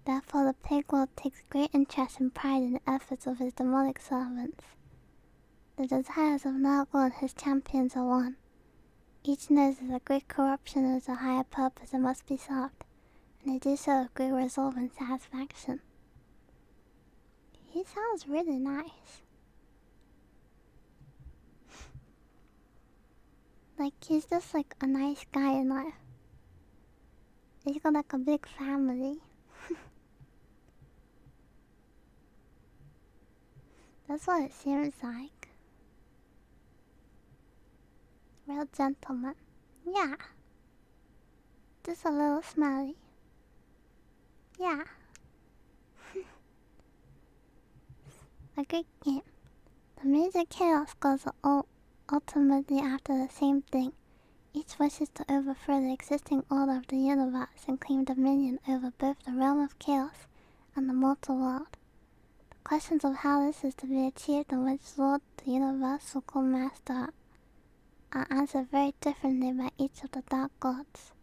Therefore the Plague Lord takes great interest and pride in the efforts of his demonic servants. The desires of Nagel and his champions are one. Each knows that a great corruption is a higher purpose and must be solved, and they do so with great resolve and satisfaction. He sounds really nice. Like, he's just like a nice guy in life. He's got like a big family. That's what it seems like. Real gentleman. Yeah. Just a little smelly. Yeah. A great game. The major chaos gods are ultimately after the same thing. Each wishes to overthrow the existing order of the universe and claim dominion over both the realm of chaos and the mortal world. The questions of how this is to be achieved and which lord the universal master are answered very differently by each of the dark gods.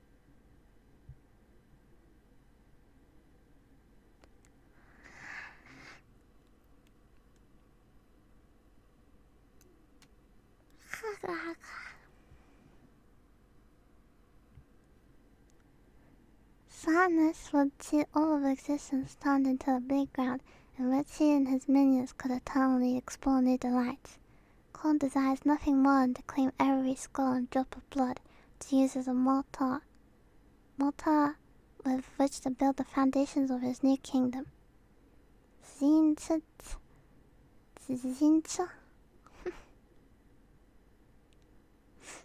Sadness would see all of existence turned into a playground in which he and his minions could eternally explore new delights. Korn desires nothing more than to claim every skull and drop of blood to use as a mortar with which to build the foundations of his new kingdom. Zincha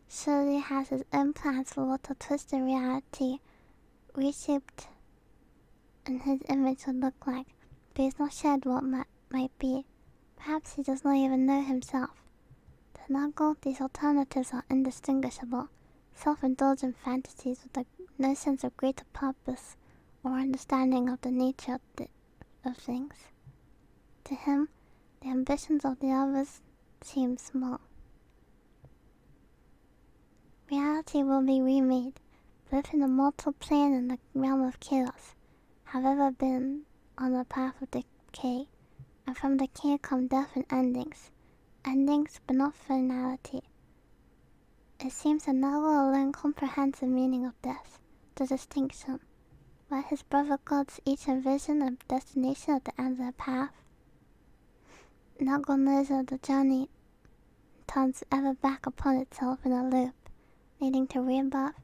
surely has his own plans for what a twisted reality reshaped in his image would look like, but he's not shared what might be. Perhaps he does not even know himself. To Nagel, these alternatives are indistinguishable, self-indulgent fantasies with no sense of greater purpose or understanding of the nature of things. To him, the ambitions of the others seem small. Reality will be remade, both in the mortal plane and the realm of chaos, have ever been on the path of decay, and from decay come death and endings but not finality. It seems that Nagel alone comprehends the meaning of death, the distinction, while his brother gods each envision a destination at the end of their path. Nagel knows that the journey turns ever back upon itself in a loop, leading to rebirth,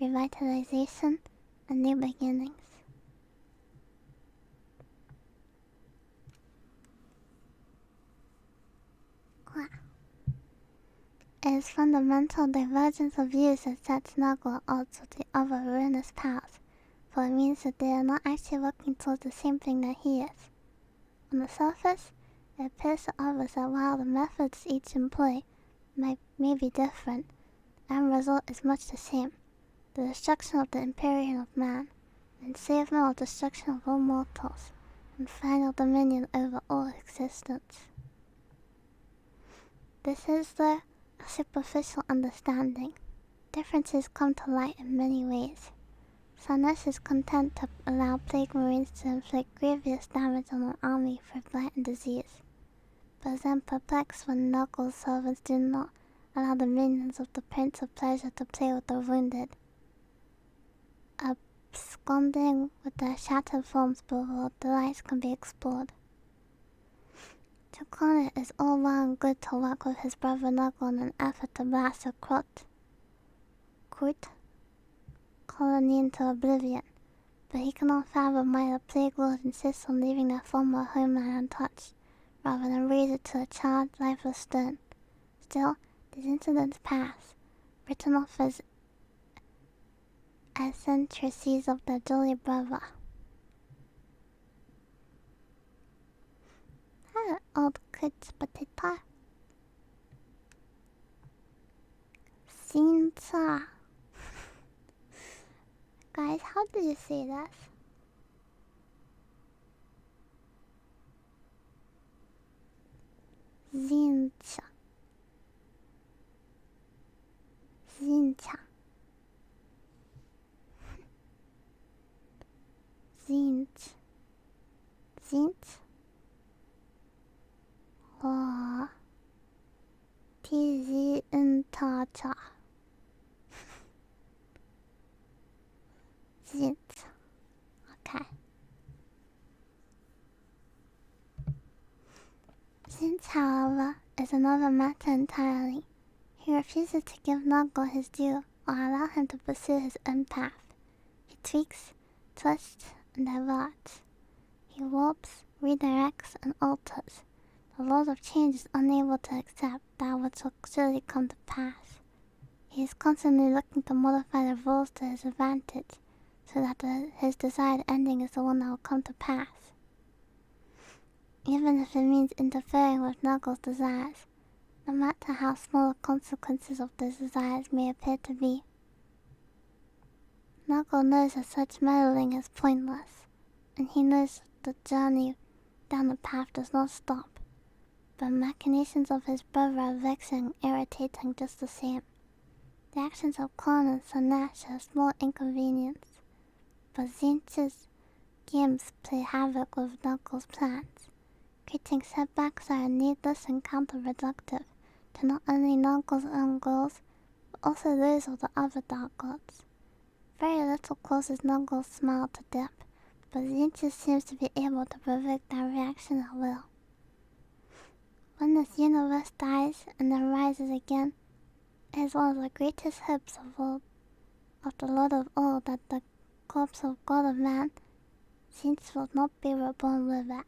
revitalization, and new beginnings. It is fundamental divergence of views that sets Nagel at odds with the other ruinous powers, for it means that they are not actually working towards the same thing that he is. On the surface, it appears to others that while the methods each employ may be different, the end result is much the same: the destruction of the Imperium of Man, the enslavement or destruction of all mortals, and final dominion over all existence. This is a superficial understanding. Differences come to light in many ways. Sadness is content to allow plague marines to inflict grievous damage on an army through blight and disease, but is then perplexed when Nagel's servants do not allow the minions of the Prince of Pleasure to play with the wounded, absconding with their shattered forms before delights can be explored. To Korn, it is all well and good to work with his brother Nagel in an effort to blast a Kurt colony into oblivion, but he cannot fathom why the Plague Lord insists on leaving their former homeland untouched, rather than raise it to a charred, lifeless stone. Still, these incidents pass, written off as eccentricities of their jolly brother. Old kids potato. Zincha. Guys, how do you say this? Zincha. Zincha. Zinch. Zinch. Oh. TZ and Ta Cha. Zint. Okay. Zint, however, is another matter entirely. He refuses to give Noggle his due or allow him to pursue his own path. He tweaks, twists, and diverts. He warps, redirects, and alters. The Lord of Change is unable to accept that which will surely come to pass. He is constantly looking to modify the rules to his advantage, so that his desired ending is the one that will come to pass. Even if it means interfering with Nuggle's desires, no matter how small the consequences of those desires may appear to be. Nuggle knows that such meddling is pointless, and he knows the journey down the path does not stop, but machinations of his brother are vexing and irritating just the same. The actions of Quan and Sanash are a small inconvenience, but Zinch's games play havoc with Knuckles' plans. Creating setbacks are needless and counterproductive to not only Knuckles' own goals, but also those of the other Dark Gods. Very little causes Knuckles' smile to dip, but Zinch seems to be able to provoke that reaction at will. When this universe dies and then rises again, it is one of the greatest hopes of the Lord of all that the corpse of God of Man, Zinch will not be reborn with it.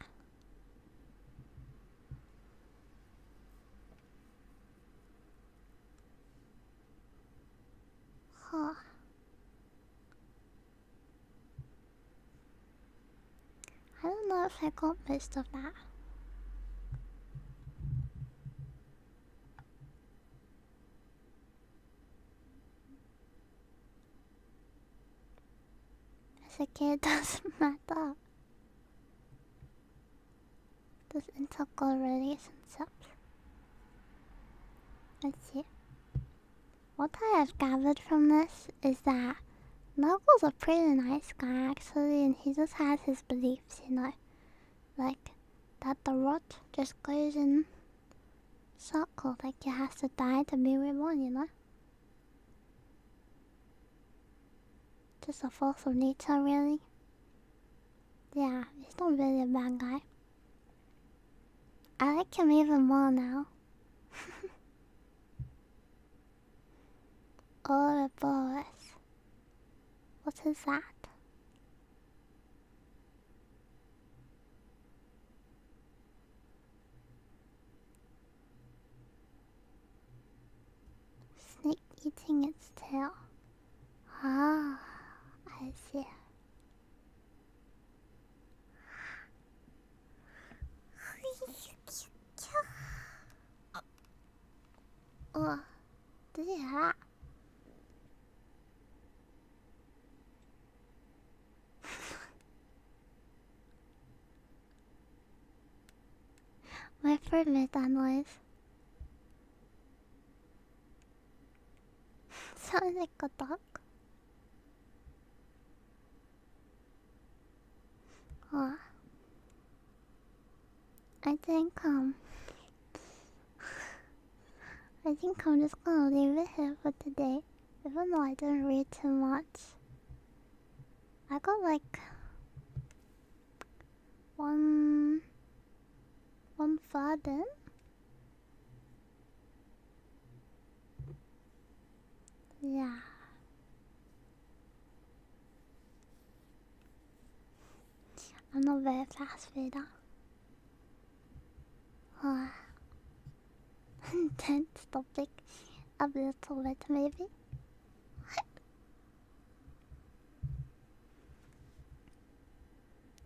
Huh. I don't know if I got most of that. As a kid, it doesn't matter. Those integral relationships. Let's see. What I have gathered from this is that Knuckles a pretty nice guy actually, and he just has his beliefs, you know. Like, that the rot just goes in circle, like it has to die to be reborn, you know. Just a force of nature, really. Yeah, he's not really a bad guy. I like him even more now. Ouroboros. What is that? Snake eating its tail. Ah, I see. Oh, did you hear that? My friend made that noise. Sounds like a dog. Oh. I think I'm just gonna leave it here for today, even though I didn't read too much. I got like one third in. Yeah. I'm not very fast reader. Intense topic. A little bit maybe.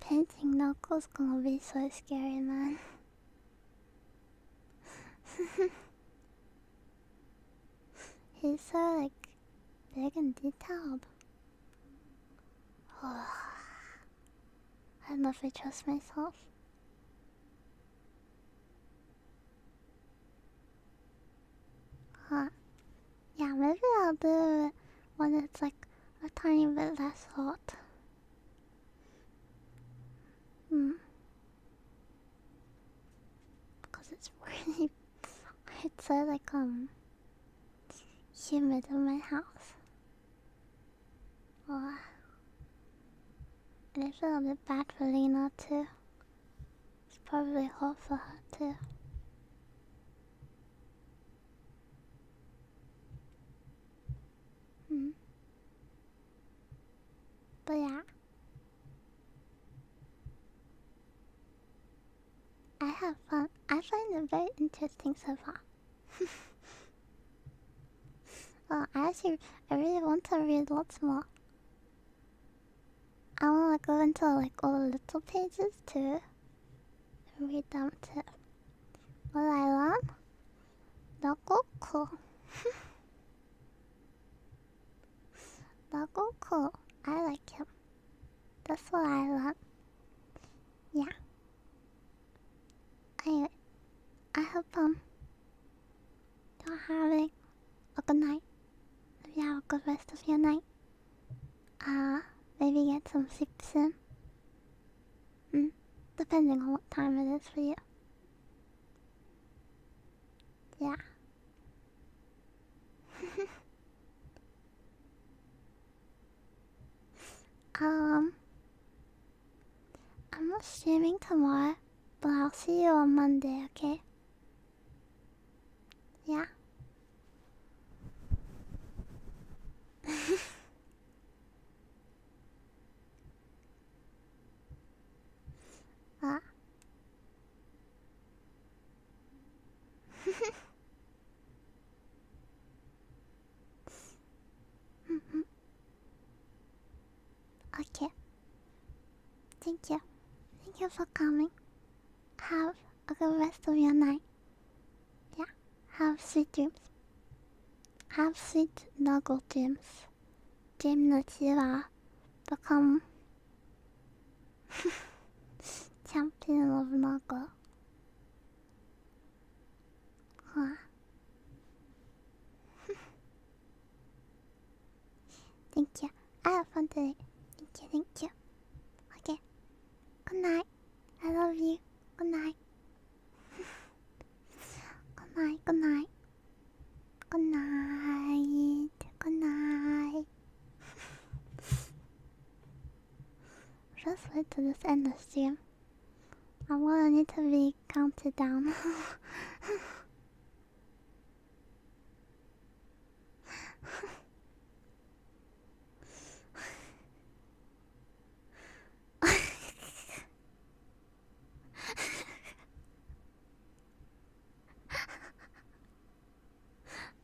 Painting Knuckles gonna be so scary, man. He's so like big and detailed. I don't know if I trust myself. Yeah, maybe I'll do it when it's like a tiny bit less hot. Because it's really It's so like humid in my house. Oh, and I feel a bit bad for Lena too. It's probably hot for her too. Hmm. But yeah. I have fun. I find it very interesting so far. Well, I really want to read lots more. I want to go into like all the little pages too. And read them too. What I learn? Cool. Cool. I like him. That's what I learned. Yeah. Anyway, I hope you're having a good night. If you have a good rest of your night. Maybe get some sleep soon. Depending on what time it is for you. Yeah. I'm not streaming tomorrow, but I'll see you on Monday, okay? Yeah. uh. Okay. Thank you. Thank you for coming. Have a good rest of your night. Yeah. Have sweet dreams. Have sweet snuggle dreams. Dream that you become champion of snuggle. Huh. Thank you. I had fun today. Thank you. Okay. Good night. I love you. Good night. Good night. Good night. Good night. Good night. Just wait till this end the stream. I want it to be counted down.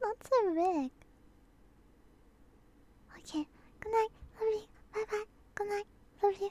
Not so big. Okay. Good night. Love you. Bye bye. Good night. Love you.